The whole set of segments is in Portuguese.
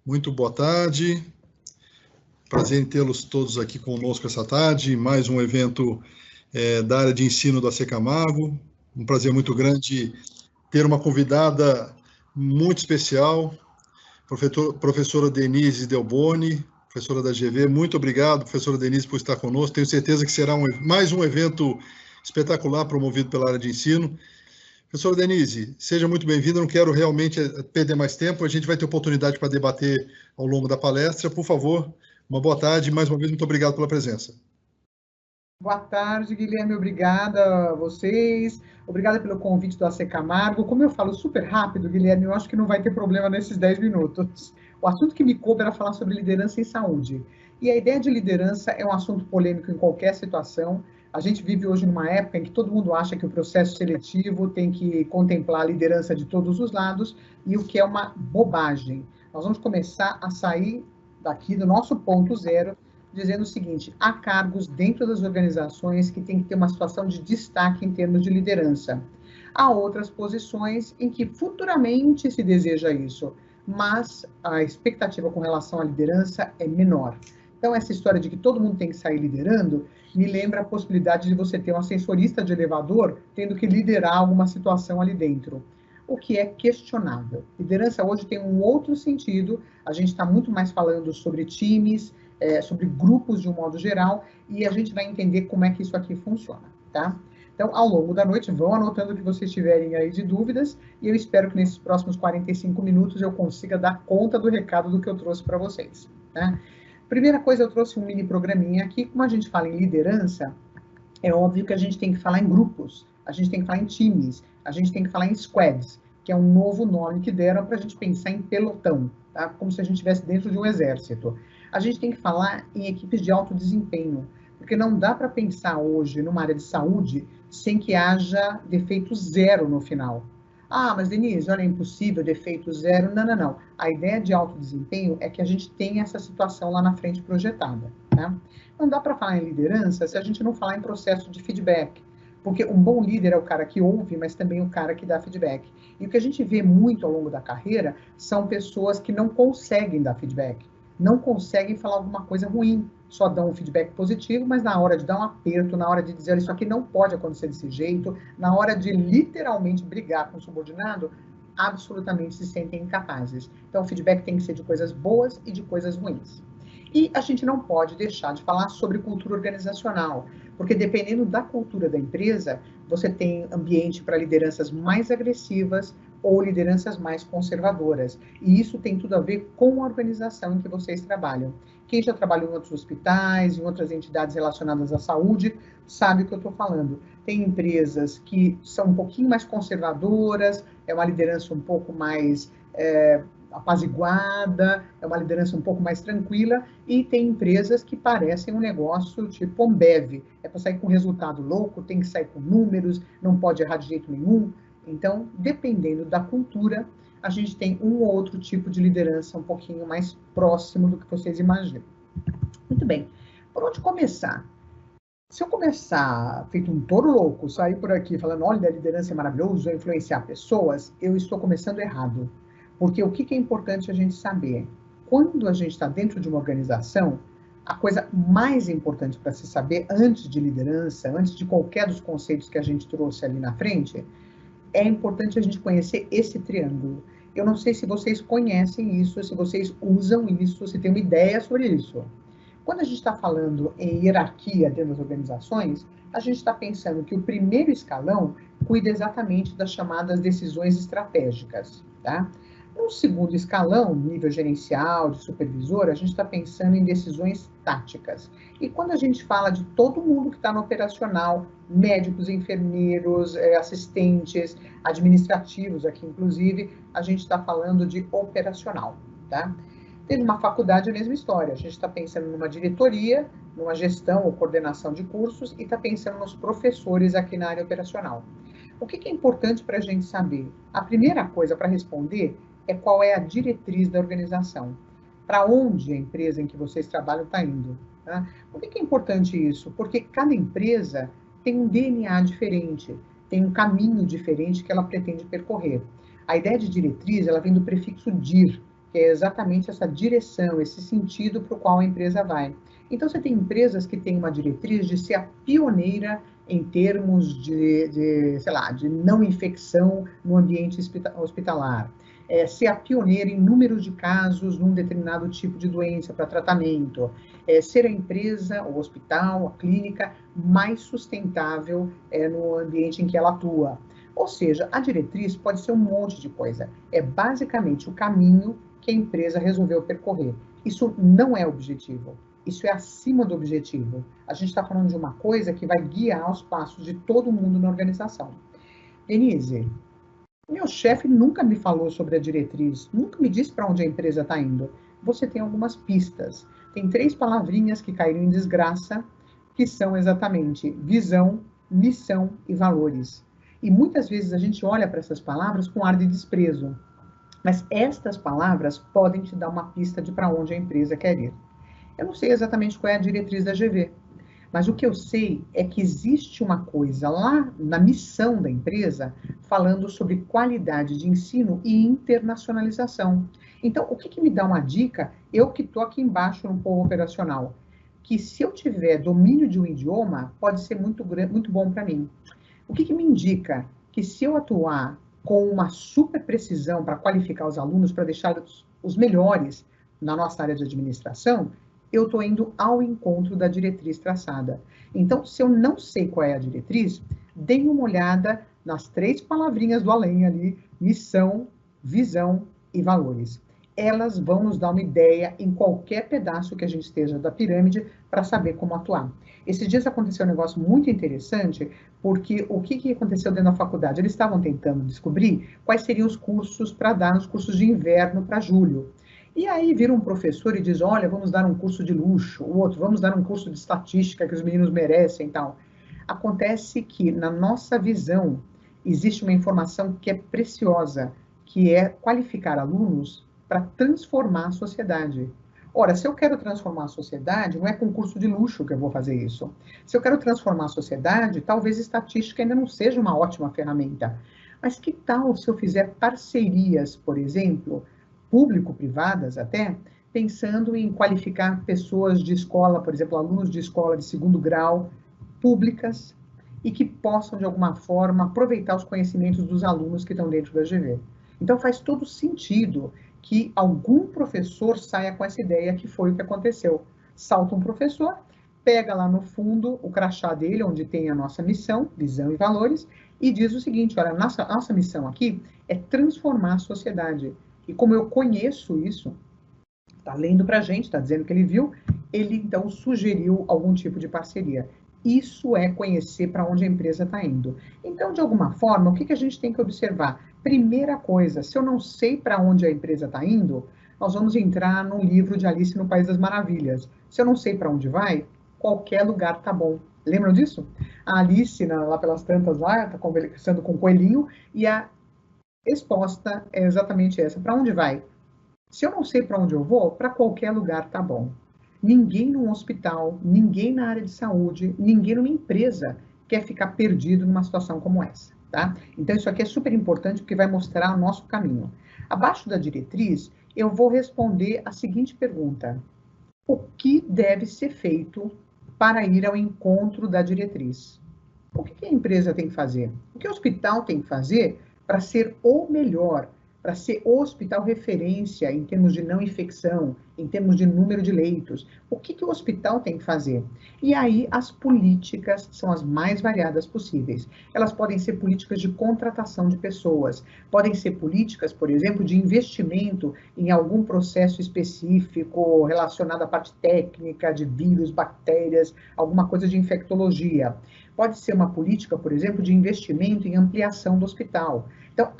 Muito boa tarde. Prazer em tê-los todos aqui conosco essa tarde. Mais um evento da área de ensino da Camargo. Um prazer muito grande ter uma convidada muito especial, professora Denise Delboni, professora da GV. Muito obrigado, professora Denise, por estar conosco. Tenho certeza que será mais um evento espetacular promovido pela área de ensino. Professora Denise, seja muito bem-vinda. Não quero realmente perder mais tempo. A gente vai ter oportunidade para debater ao longo da palestra. Por favor, uma boa tarde e mais uma vez muito obrigado pela presença. Boa tarde, Guilherme. Obrigada a vocês. Obrigada pelo convite do AC Camargo. Como eu falo super rápido, Guilherme, eu acho que não vai ter problema nesses 10 minutos. O assunto que me coube era falar sobre liderança em saúde. E a ideia de liderança é um assunto polêmico em qualquer situação. A gente vive hoje numa época em que todo mundo acha que o processo seletivo tem que contemplar a liderança de todos os lados, e o que é uma bobagem. Nós vamos começar a sair daqui do nosso ponto zero, dizendo o seguinte: há cargos dentro das organizações que tem que ter uma situação de destaque em termos de liderança. Há outras posições em que futuramente se deseja isso, mas a expectativa com relação à liderança é menor. Então, essa história de que todo mundo tem que sair liderando me lembra a possibilidade de você ter um ascensorista de elevador tendo que liderar alguma situação ali dentro, o que é questionável. Liderança hoje tem um outro sentido, a gente está muito mais falando sobre times, sobre grupos de um modo geral, e a gente vai entender como é que isso aqui funciona, tá? Então, ao longo da noite, vão anotando o que vocês tiverem aí de dúvidas, e eu espero que nesses próximos 45 minutos eu consiga dar conta do recado do que eu trouxe para vocês, né? Primeira coisa, eu trouxe um mini programinha aqui. Como a gente fala em liderança, é óbvio que a gente tem que falar em grupos, a gente tem que falar em times, a gente tem que falar em squads, que é um novo nome que deram para a gente pensar em pelotão, tá? Como se a gente estivesse dentro de um exército. A gente tem que falar em equipes de alto desempenho, porque não dá para pensar hoje numa área de saúde sem que haja defeito zero no final. Ah, mas Denise, olha, é impossível, defeito zero. Não, não, não. A ideia de alto desempenho é que a gente tenha essa situação lá na frente projetada, tá? Não dá para falar em liderança se a gente não falar em processo de feedback, porque um bom líder é o cara que ouve, mas também o cara que dá feedback. E o que a gente vê muito ao longo da carreira são pessoas que não conseguem dar feedback, não conseguem falar alguma coisa ruim, só dão um feedback positivo, mas na hora de dar um aperto, na hora de dizer isso aqui não pode acontecer desse jeito, na hora de literalmente brigar com o subordinado, absolutamente se sentem incapazes. Então o feedback tem que ser de coisas boas e de coisas ruins. E a gente não pode deixar de falar sobre cultura organizacional, porque dependendo da cultura da empresa, você tem ambiente para lideranças mais agressivas ou lideranças mais conservadoras. E isso tem tudo a ver com a organização em que vocês trabalham. Quem já trabalhou em outros hospitais, em outras entidades relacionadas à saúde, sabe o que eu estou falando. Tem empresas que são um pouquinho mais conservadoras, é uma liderança um pouco mais apaziguada, é uma liderança um pouco mais tranquila, e tem empresas que parecem um negócio tipo Ambev, é para sair com resultado louco, tem que sair com números, não pode errar de jeito nenhum. Então, dependendo da cultura, a gente tem um ou outro tipo de liderança um pouquinho mais próximo do que vocês imaginam. Muito bem, por onde começar? Se eu começar feito um touro louco, sair por aqui falando, olha, a liderança é maravilhoso, vai influenciar pessoas, eu estou começando errado. Porque o que é importante a gente saber? Quando a gente está dentro de uma organização, a coisa mais importante para se saber antes de liderança, antes de qualquer dos conceitos que a gente trouxe ali na frente, é importante a gente conhecer esse triângulo. Eu não sei se vocês conhecem isso, se vocês usam isso, se tem uma ideia sobre isso. Quando a gente está falando em hierarquia dentro das organizações, a gente está pensando que o primeiro escalão cuida exatamente das chamadas decisões estratégicas, tá? No segundo escalão, nível gerencial, de supervisor, a gente está pensando em decisões táticas. E quando a gente fala de todo mundo que está no operacional, médicos, enfermeiros, assistentes, administrativos aqui, inclusive, a gente está falando de operacional, tá? Teve uma faculdade, a mesma história. A gente está pensando numa diretoria, numa gestão ou coordenação de cursos e está pensando nos professores aqui na área operacional. O que é importante para a gente saber? A primeira coisa para responder é qual é a diretriz da organização. Para onde a empresa em que vocês trabalham está indo? Tá? Por que é importante isso? Porque cada empresa tem um DNA diferente, tem um caminho diferente que ela pretende percorrer. A ideia de diretriz, ela vem do prefixo dir, que é exatamente essa direção, esse sentido para o qual a empresa vai. Então, você tem empresas que têm uma diretriz de ser a pioneira em termos sei lá, de não infecção no ambiente hospitalar, ser a pioneira em números de casos num determinado tipo de doença para tratamento, ser a empresa, o hospital, a clínica mais sustentável no ambiente em que ela atua. Ou seja, a diretriz pode ser um monte de coisa. É basicamente o caminho que a empresa resolveu percorrer. Isso não é objetivo. Isso é acima do objetivo. A gente está falando de uma coisa que vai guiar os passos de todo mundo na organização. Denise, meu chefe nunca me falou sobre a diretriz, nunca me disse para onde a empresa está indo. Você tem algumas pistas. Tem 3 palavrinhas que caíram em desgraça, que são exatamente visão, missão e valores. E muitas vezes a gente olha para essas palavras com ar de desprezo. Mas estas palavras podem te dar uma pista de para onde a empresa quer ir. Eu não sei exatamente qual é a diretriz da GV, mas o que eu sei é que existe uma coisa lá na missão da empresa falando sobre qualidade de ensino e internacionalização. Então, o que me dá uma dica? Eu que estou aqui embaixo no povo operacional, que se eu tiver domínio de um idioma, pode ser muito bom para mim. O que me indica que se eu atuar com uma super precisão para qualificar os alunos, para deixar os melhores na nossa área de administração, eu estou indo ao encontro da diretriz traçada. Então, se eu não sei qual é a diretriz, dê uma olhada nas 3 palavrinhas do além ali, missão, visão e valores. Elas vão nos dar uma ideia em qualquer pedaço que a gente esteja da pirâmide para saber como atuar. Esses dias aconteceu um negócio muito interessante, porque o que aconteceu dentro da faculdade? Eles estavam tentando descobrir quais seriam os cursos para dar nos cursos de inverno para julho. E aí vira um professor e diz, olha, vamos dar um curso de luxo, o outro, vamos dar um curso de estatística que os meninos merecem e tal. Acontece que, na nossa visão, existe uma informação que é preciosa, que é qualificar alunos para transformar a sociedade. Ora, se eu quero transformar a sociedade, não é com curso de luxo que eu vou fazer isso. Se eu quero transformar a sociedade, talvez estatística ainda não seja uma ótima ferramenta. Mas que tal se eu fizer parcerias, por exemplo, público-privadas até, pensando em qualificar pessoas de escola, por exemplo, alunos de escola de 2º grau, públicas, e que possam, de alguma forma, aproveitar os conhecimentos dos alunos que estão dentro da GV. Então, faz todo sentido que algum professor saia com essa ideia, que foi o que aconteceu. Salta um professor, pega lá no fundo o crachá dele, onde tem a nossa missão, visão e valores, e diz o seguinte, olha, nossa missão aqui é transformar a sociedade. E como eu conheço isso, está lendo para a gente, está dizendo que ele viu, ele então sugeriu algum tipo de parceria. Isso é conhecer para onde a empresa está indo. Então, de alguma forma, o que a gente tem que observar? Primeira coisa, se eu não sei para onde a empresa está indo, nós vamos entrar no livro de Alice no País das Maravilhas. Se eu não sei para onde vai, qualquer lugar está bom. Lembram disso? A Alice, lá pelas tantas lá, está conversando com o coelhinho, e a resposta é exatamente essa. Para onde vai? Se eu não sei para onde eu vou, para qualquer lugar tá bom. Ninguém num hospital, ninguém na área de saúde, ninguém numa empresa quer ficar perdido numa situação como essa, tá? Então, isso aqui é super importante porque vai mostrar o nosso caminho. Abaixo da diretriz, eu vou responder a seguinte pergunta. O que deve ser feito para ir ao encontro da diretriz? O que a empresa tem que fazer? O que o hospital tem que fazer para ser o melhor, para ser o hospital referência em termos de não infecção, em termos de número de leitos? O que o hospital tem que fazer? E aí as políticas são as mais variadas possíveis. Elas podem ser políticas de contratação de pessoas, podem ser políticas, por exemplo, de investimento em algum processo específico relacionado à parte técnica, de vírus, bactérias, alguma coisa de infectologia. Pode ser uma política, por exemplo, de investimento em ampliação do hospital. Então,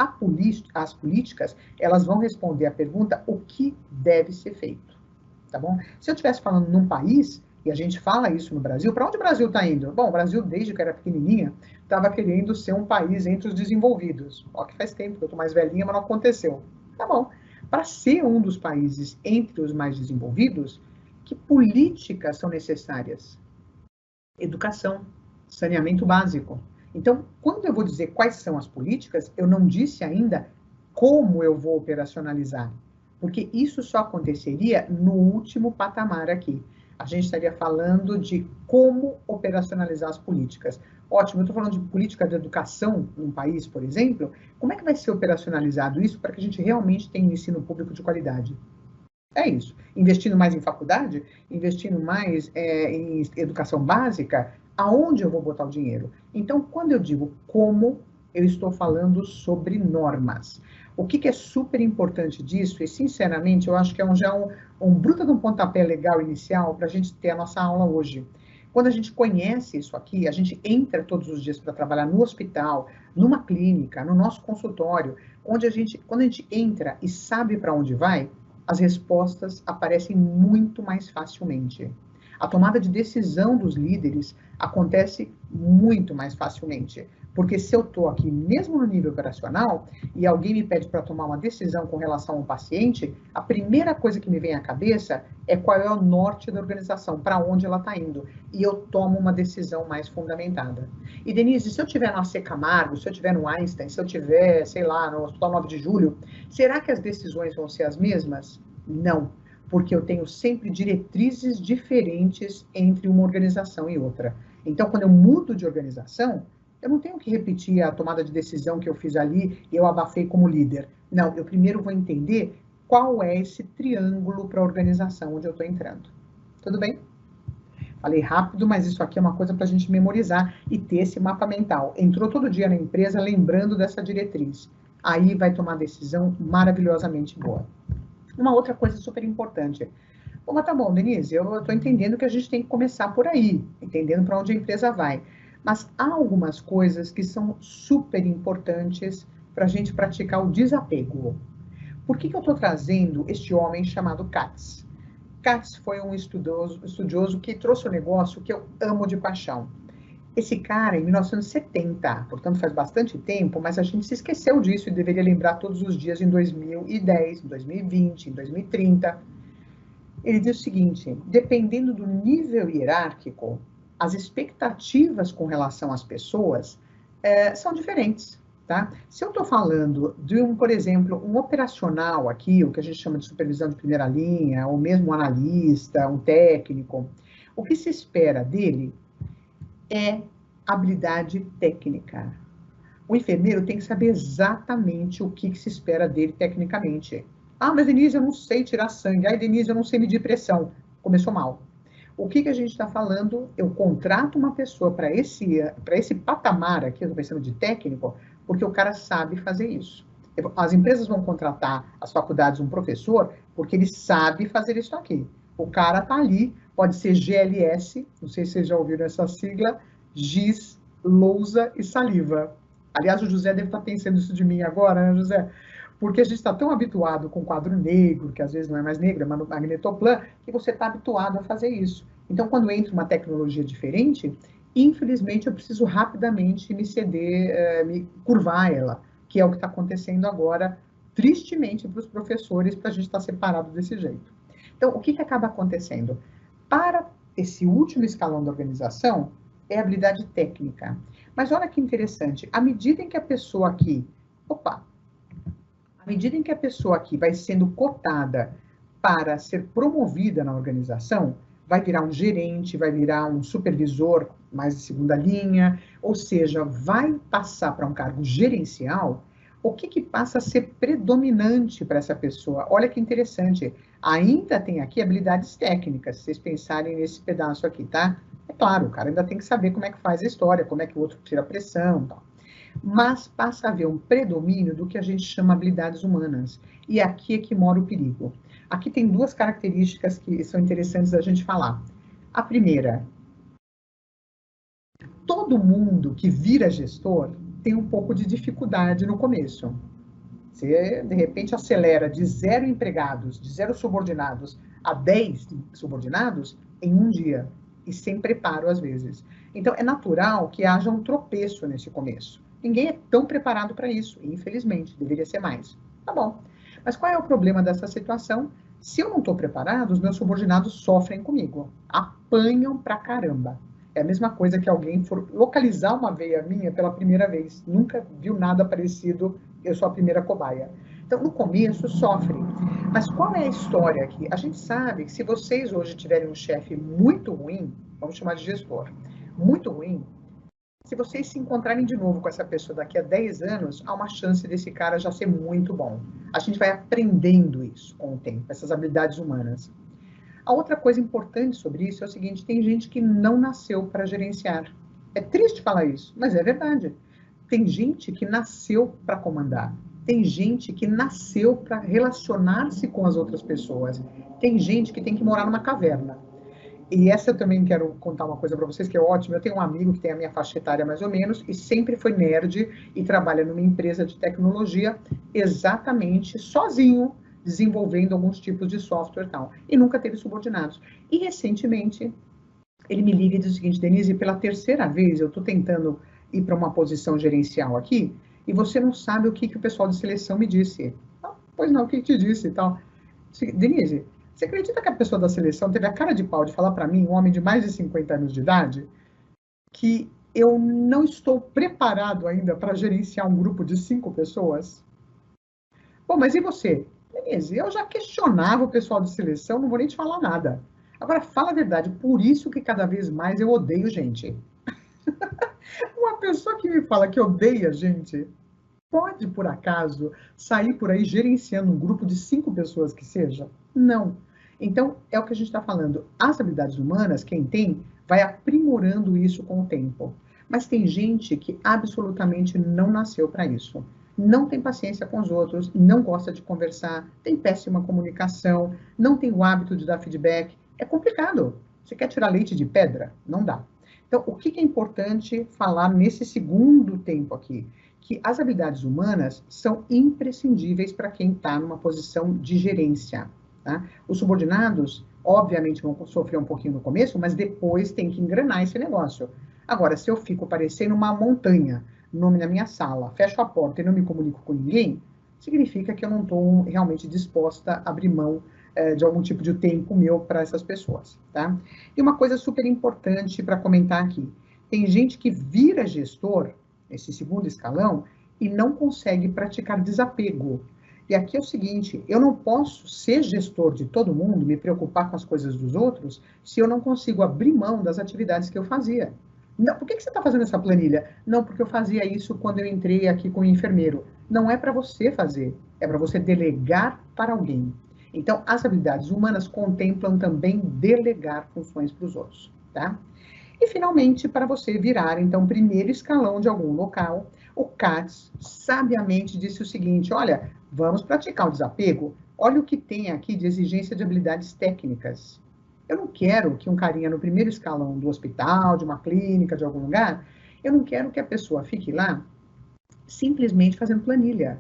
as políticas, elas vão responder a pergunta o que deve ser feito, tá bom? Se eu estivesse falando num país, e a gente fala isso no Brasil, para onde o Brasil está indo? Bom, o Brasil, desde que era pequenininha, estava querendo ser um país entre os desenvolvidos. Ó, que faz tempo que eu estou mais velhinha, mas não aconteceu. Tá bom. Para ser um dos países entre os mais desenvolvidos, que políticas são necessárias? Educação, saneamento básico. Então, quando eu vou dizer quais são as políticas, eu não disse ainda como eu vou operacionalizar. porque isso só aconteceria no último patamar aqui. A gente estaria falando de como operacionalizar as políticas. Ótimo, eu estou falando de política de educação num país, por exemplo. Como é que vai ser operacionalizado isso para que a gente realmente tenha um ensino público de qualidade? É isso. Investindo mais em faculdade, investindo mais em educação básica, aonde eu vou botar o dinheiro? Então, quando eu digo como, eu estou falando sobre normas. O que é super importante disso, e sinceramente, eu acho que é já um bruto de um pontapé legal inicial para a gente ter a nossa aula hoje. Quando a gente conhece isso aqui, a gente entra todos os dias para trabalhar no hospital, numa clínica, no nosso consultório, onde quando a gente entra e sabe para onde vai, as respostas aparecem muito mais facilmente. A tomada de decisão dos líderes acontece muito mais facilmente. Porque se eu estou aqui, mesmo no nível operacional, e alguém me pede para tomar uma decisão com relação a um paciente, a primeira coisa que me vem à cabeça é qual é o norte da organização, para onde ela está indo. E eu tomo uma decisão mais fundamentada. E, Denise, se eu estiver no AC Camargo, se eu estiver no Einstein, se eu estiver, sei lá, no Hospital 9 de Julho, será que as decisões vão ser as mesmas? Não, porque eu tenho sempre diretrizes diferentes entre uma organização e outra. Então, quando eu mudo de organização, eu não tenho que repetir a tomada de decisão que eu fiz ali e eu abafei como líder. Não, eu primeiro vou entender qual é esse triângulo para a organização onde eu estou entrando. Tudo bem? Falei rápido, mas isso aqui é uma coisa para a gente memorizar e ter esse mapa mental. Entrou todo dia na empresa lembrando dessa diretriz. Aí vai tomar decisão maravilhosamente boa. Uma outra coisa super importante. Bom, mas tá bom, Denise, eu estou entendendo que a gente tem que começar por aí, entendendo para onde a empresa vai. Mas há algumas coisas que são super importantes para a gente praticar o desapego. Por que eu estou trazendo este homem chamado Katz? Katz foi um estudioso que trouxe um negócio que eu amo de paixão. Esse cara, em 1970, portanto faz bastante tempo, mas a gente se esqueceu disso e deveria lembrar todos os dias em 2010, em 2020, em 2030. Ele diz o seguinte: dependendo do nível hierárquico, as expectativas com relação às pessoas são diferentes. Tá? Se eu estou falando de por exemplo, um operacional aqui, o que a gente chama de supervisão de primeira linha, ou mesmo um analista, um técnico, o que se espera dele é habilidade técnica. O enfermeiro tem que saber exatamente o que se espera dele tecnicamente. Ah, mas Denise, eu não sei tirar sangue. Ah, Denise, eu não sei medir pressão. Começou mal. O que a gente está falando? Eu contrato uma pessoa para esse patamar aqui, eu estou pensando de técnico, porque o cara sabe fazer isso. As empresas vão contratar, as faculdades, um professor, porque ele sabe fazer isso aqui. O cara está ali, pode ser GLS, não sei se vocês já ouviram essa sigla, giz, lousa e saliva. Aliás, o José deve estar pensando isso de mim agora, né, José? Porque a gente está tão habituado com quadro negro, que às vezes não é mais negro, é magnetoplan, que você está habituado a fazer isso. Então, quando entra uma tecnologia diferente, infelizmente eu preciso rapidamente me ceder, me curvar ela, que é o que está acontecendo agora, tristemente, para os professores, para a gente estar separado desse jeito. Então, o que acaba acontecendo? Para esse último escalão da organização, é habilidade técnica. Mas olha que interessante, à medida em que a pessoa aqui, à medida em que a pessoa aqui vai sendo cotada para ser promovida na organização, vai virar um gerente, vai virar um supervisor mais de segunda linha, ou seja, vai passar para um cargo gerencial, o que passa a ser predominante para essa pessoa? Olha que interessante, ainda tem aqui habilidades técnicas, se vocês pensarem nesse pedaço aqui, tá? É claro, o cara ainda tem que saber como é que faz a história, como é que o outro tira a pressão, tal. Mas passa a haver um predomínio do que a gente chama habilidades humanas. E aqui é que mora o perigo. Aqui tem duas características que são interessantes da gente falar. A primeira, todo mundo que vira gestor tem um pouco de dificuldade no começo. Você, de repente, acelera de 0 empregados, de 0 subordinados a 10 subordinados em um dia, e sem preparo às vezes. Então, é natural que haja um tropeço nesse começo. Ninguém é tão preparado para isso, infelizmente, deveria ser mais. Tá bom. Mas qual é o problema dessa situação? Se eu não estou preparado, os meus subordinados sofrem comigo, apanham pra caramba. É a mesma coisa que alguém for localizar uma veia minha pela primeira vez, nunca viu nada parecido, eu sou a primeira cobaia. Então, no começo, sofre. Mas qual é a história aqui? A gente sabe que se vocês hoje tiverem um chefe muito ruim, vamos chamar de gestor, muito ruim, se vocês se encontrarem de novo com essa pessoa daqui a 10 anos, há uma chance desse cara já ser muito bom. A gente vai aprendendo isso com o tempo, essas habilidades humanas. A outra coisa importante sobre isso é o seguinte, tem gente que não nasceu para gerenciar. É triste falar isso, mas é verdade. Tem gente que nasceu para comandar. Tem gente que nasceu para relacionar-se com as outras pessoas. Tem gente que tem que morar numa caverna. E essa eu também quero contar uma coisa para vocês que é ótimo. Eu tenho um amigo que tem a minha faixa etária mais ou menos e sempre foi nerd e trabalha numa empresa de tecnologia exatamente sozinho, desenvolvendo alguns tipos de software e tal. E nunca teve subordinados. E recentemente ele me liga e diz o seguinte, Denise, pela terceira vez eu estou tentando ir para uma posição gerencial aqui e você não sabe o que o pessoal de seleção me disse. Ah, pois não, o que te disse e tal? Denise, você acredita que a pessoa da seleção teve a cara de pau de falar para mim, um homem de mais de 50 anos de idade, que eu não estou preparado ainda para gerenciar um grupo de 5 pessoas? Bom, mas e você? Denise, eu já questionava o pessoal de seleção, não vou nem te falar nada. Agora, fala a verdade, por isso que cada vez mais eu odeio gente. Uma pessoa que me fala que odeia gente, pode, por acaso, sair por aí gerenciando um grupo de 5 pessoas que seja? Não. Então, é o que a gente está falando. As habilidades humanas, quem tem, vai aprimorando isso com o tempo. Mas tem gente que absolutamente não nasceu para isso. Não tem paciência com os outros, não gosta de conversar, tem péssima comunicação, não tem o hábito de dar feedback. É complicado. Você quer tirar leite de pedra? Não dá. Então, o que é importante falar nesse segundo tempo aqui? Que as habilidades humanas são imprescindíveis para quem está numa posição de gerência. Tá? Os subordinados, obviamente, vão sofrer um pouquinho no começo, mas depois tem que engrenar esse negócio. Agora, se eu fico parecendo uma montanha, nome na minha sala, fecho a porta e não me comunico com ninguém, significa que eu não estou realmente disposta a abrir mão de algum tipo de tempo meu para essas pessoas. Tá? E uma coisa super importante para comentar aqui, tem gente que vira gestor, esse segundo escalão, e não consegue praticar desapego. E aqui é o seguinte, eu não posso ser gestor de todo mundo, me preocupar com as coisas dos outros, se eu não consigo abrir mão das atividades que eu fazia. Não, por que você está fazendo essa planilha? Não, porque eu fazia isso quando eu entrei aqui com o enfermeiro. Não é para você fazer, é para você delegar para alguém. Então, as habilidades humanas contemplam também delegar funções para os outros, tá? E, finalmente, para você virar, então, primeiro escalão de algum local, o Katz sabiamente disse o seguinte, olha, vamos praticar o desapego, olha o que tem aqui de exigência de habilidades técnicas. Eu não quero que um carinha no primeiro escalão do hospital, de uma clínica, de algum lugar, eu não quero que a pessoa fique lá simplesmente fazendo planilha,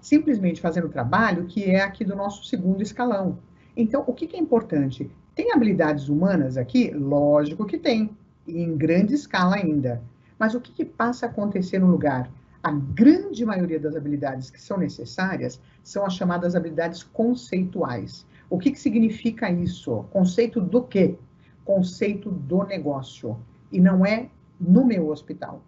simplesmente fazendo trabalho que é aqui do nosso segundo escalão. Então, o que é importante? Tem habilidades humanas aqui? Lógico que tem, e em grande escala ainda. Mas o que passa a acontecer no lugar? A grande maioria das habilidades que são necessárias são as chamadas habilidades conceituais. O que significa isso? Conceito do quê? Conceito do negócio. E não é no meu hospital.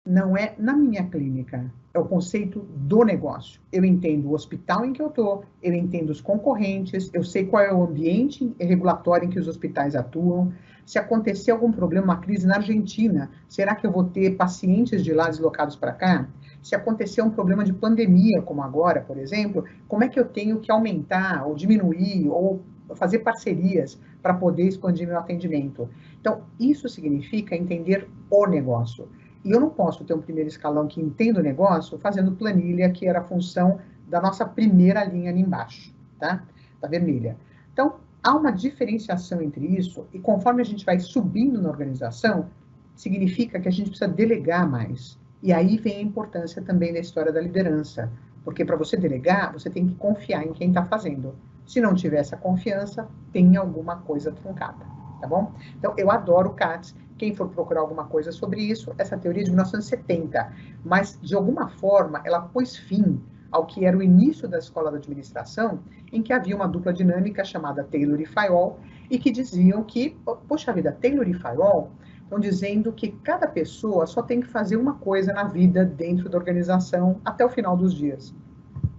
Não é na minha clínica, é o conceito do negócio. Eu entendo o hospital em que eu estou, eu entendo os concorrentes, eu sei qual é o ambiente regulatório em que os hospitais atuam. Se acontecer algum problema, uma crise na Argentina, será que eu vou ter pacientes de lá deslocados para cá? Se acontecer um problema de pandemia, como agora, por exemplo, como é que eu tenho que aumentar ou diminuir ou fazer parcerias para poder expandir meu atendimento? Então, isso significa entender o negócio. E eu não posso ter um primeiro escalão que entenda o negócio fazendo planilha, que era a função da nossa primeira linha ali embaixo, tá? Da vermelha. Então, há uma diferenciação entre isso, e conforme a gente vai subindo na organização, significa que a gente precisa delegar mais. E aí vem a importância também da história da liderança, porque para você delegar, você tem que confiar em quem está fazendo. Se não tiver essa confiança, tem alguma coisa truncada, tá bom? Então, eu adoro o Katz. Quem for procurar alguma coisa sobre isso, essa teoria é de 1970, mas, de alguma forma, ela pôs fim ao que era o início da escola da administração, em que havia uma dupla dinâmica chamada Taylor e Fayol, e que diziam que, poxa vida, Taylor e Fayol estão dizendo que cada pessoa só tem que fazer uma coisa na vida dentro da organização até o final dos dias.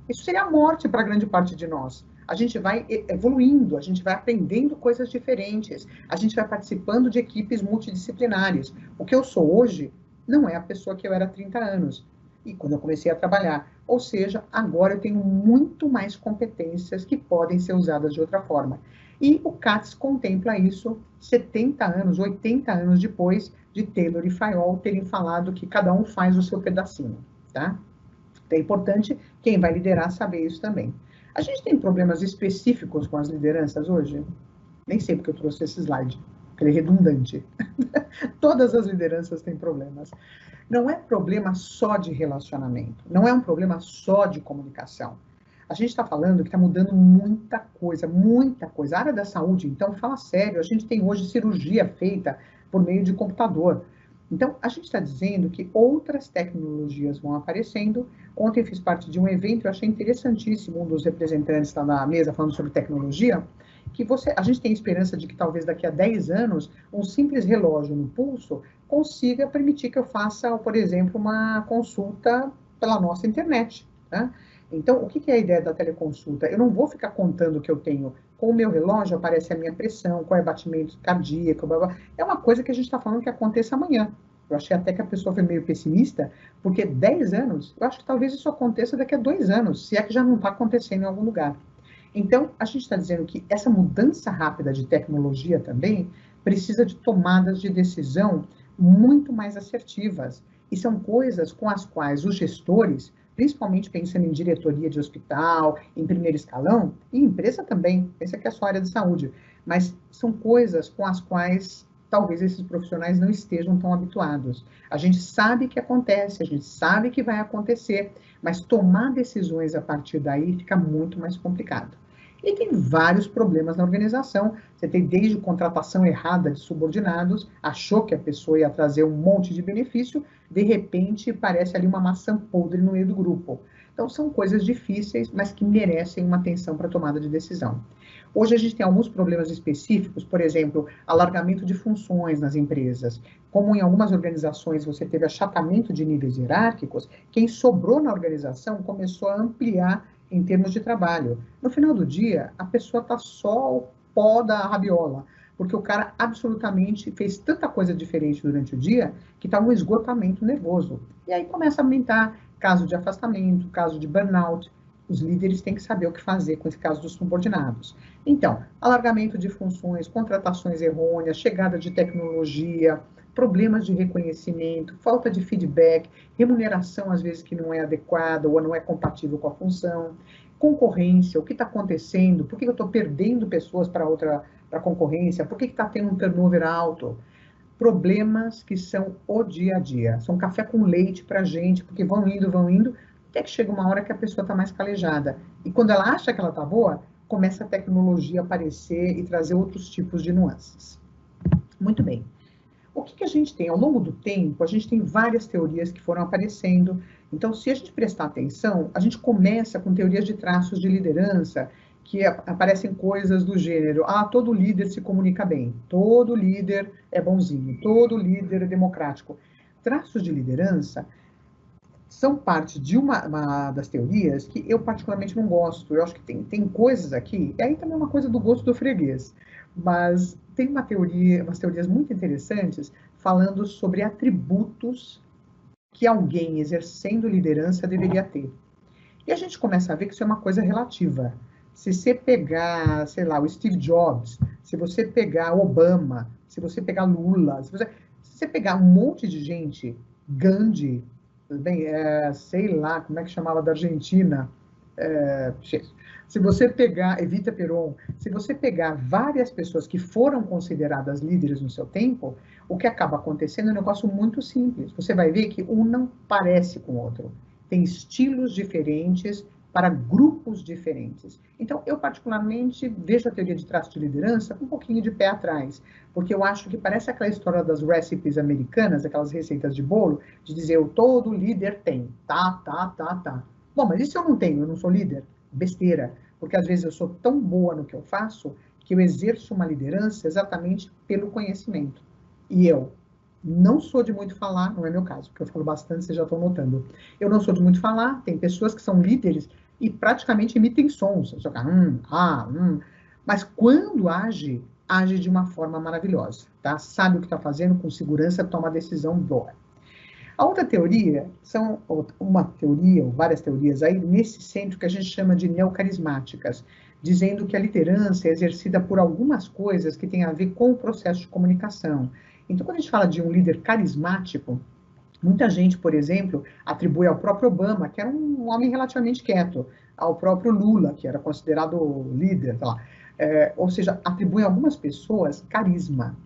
Isso seria a morte para grande parte de nós. A gente vai evoluindo, a gente vai aprendendo coisas diferentes, a gente vai participando de equipes multidisciplinares. O que eu sou hoje não é a pessoa que eu era há 30 anos, e quando eu comecei a trabalhar. Ou seja, agora eu tenho muito mais competências que podem ser usadas de outra forma. E o CATS contempla isso 70 anos, 80 anos depois de Taylor e Fayol terem falado que cada um faz o seu pedacinho, tá? É importante quem vai liderar saber isso também. A gente tem problemas específicos com as lideranças hoje? Nem sei porque eu trouxe esse slide, porque ele é redundante. Todas as lideranças têm problemas. Não é problema só de relacionamento, não é um problema só de comunicação. A gente está falando que está mudando muita coisa, muita coisa. A área da saúde, então, fala sério, a gente tem hoje cirurgia feita por meio de computador. Então, a gente está dizendo que outras tecnologias vão aparecendo. Ontem eu fiz parte de um evento, eu achei interessantíssimo, um dos representantes está na mesa falando sobre tecnologia, que a gente tem esperança de que talvez daqui a 10 anos, um simples relógio no pulso consiga permitir que eu faça, por exemplo, uma consulta pela nossa internet, né? Então, o que é a ideia da teleconsulta? Eu não vou ficar contando o que eu tenho. Com o meu relógio aparece a minha pressão, qual é o batimento cardíaco, blá, blá. É uma coisa que a gente está falando que aconteça amanhã. Eu achei até que a pessoa foi meio pessimista, porque 10 anos, eu acho que talvez isso aconteça daqui a 2 anos, se é que já não está acontecendo em algum lugar. Então, a gente está dizendo que essa mudança rápida de tecnologia também precisa de tomadas de decisão muito mais assertivas. E são coisas com as quais os gestores, principalmente pensando em diretoria de hospital, em primeiro escalão, e empresa também, essa aqui é a sua área de saúde, mas são coisas com as quais talvez esses profissionais não estejam tão habituados. A gente sabe que acontece, a gente sabe que vai acontecer, mas tomar decisões a partir daí fica muito mais complicado. E tem vários problemas na organização. Você tem desde contratação errada de subordinados, achou que a pessoa ia trazer um monte de benefício, de repente parece ali uma maçã podre no meio do grupo. Então são coisas difíceis, mas que merecem uma atenção para tomada de decisão. Hoje a gente tem alguns problemas específicos, por exemplo, alargamento de funções nas empresas. Como em algumas organizações você teve achatamento de níveis hierárquicos, quem sobrou na organização começou a ampliar em termos de trabalho. No final do dia, a pessoa está só o pó da rabiola, porque o cara absolutamente fez tanta coisa diferente durante o dia que está um esgotamento nervoso. E aí começa a aumentar caso de afastamento, caso de burnout. Os líderes têm que saber o que fazer com esse caso dos subordinados. Então, alargamento de funções, contratações errôneas, chegada de tecnologia, problemas de reconhecimento, falta de feedback, remuneração às vezes que não é adequada ou não é compatível com a função, concorrência, o que está acontecendo, por que eu estou perdendo pessoas para concorrência, por que está tendo um turnover alto, problemas que são o dia a dia, são café com leite para a gente, porque vão indo, até que chega uma hora que a pessoa está mais calejada. E quando ela acha que ela está boa, começa a tecnologia a aparecer e trazer outros tipos de nuances. Muito bem. O que a gente tem? Ao longo do tempo, a gente tem várias teorias que foram aparecendo. Então, se a gente prestar atenção, a gente começa com teorias de traços de liderança, que aparecem coisas do gênero, todo líder se comunica bem, todo líder é bonzinho, todo líder é democrático. Traços de liderança são parte de uma das teorias que eu particularmente não gosto. Eu acho que tem coisas aqui, e aí também é uma coisa do gosto do freguês, mas tem umas teorias muito interessantes falando sobre atributos que alguém exercendo liderança deveria ter. E a gente começa a ver que isso é uma coisa relativa. Se você pegar, sei lá, o Steve Jobs, se você pegar Obama, se você pegar Lula, se você pegar um monte de gente, Gandhi, bem, sei lá, como é que chamava da Argentina, se você pegar Evita Peron, se você pegar várias pessoas que foram consideradas líderes no seu tempo, o que acaba acontecendo é um negócio muito simples. Você vai ver que um não parece com o outro. Tem estilos diferentes para grupos diferentes. Então, eu particularmente vejo a teoria de traço de liderança com um pouquinho de pé atrás, porque eu acho que parece aquela história das recipes americanas, aquelas receitas de bolo, de dizer, todo líder tem, tá. Bom, mas e se eu não tenho, eu não sou líder? Besteira, porque às vezes eu sou tão boa no que eu faço que eu exerço uma liderança exatamente pelo conhecimento. E eu não sou de muito falar, não é meu caso, porque eu falo bastante, vocês já estão notando. Eu não sou de muito falar, tem pessoas que são líderes e praticamente emitem sons. Só que, Mas quando age de uma forma maravilhosa, tá? Sabe o que está fazendo, com segurança, toma a decisão boa. A outra teoria, são uma teoria, ou várias teorias aí, nesse centro que a gente chama de neocarismáticas, dizendo que a liderança é exercida por algumas coisas que têm a ver com o processo de comunicação. Então, quando a gente fala de um líder carismático, muita gente, por exemplo, atribui ao próprio Obama, que era um homem relativamente quieto, ao próprio Lula, que era considerado líder, sei lá. Ou seja, atribui a algumas pessoas carisma.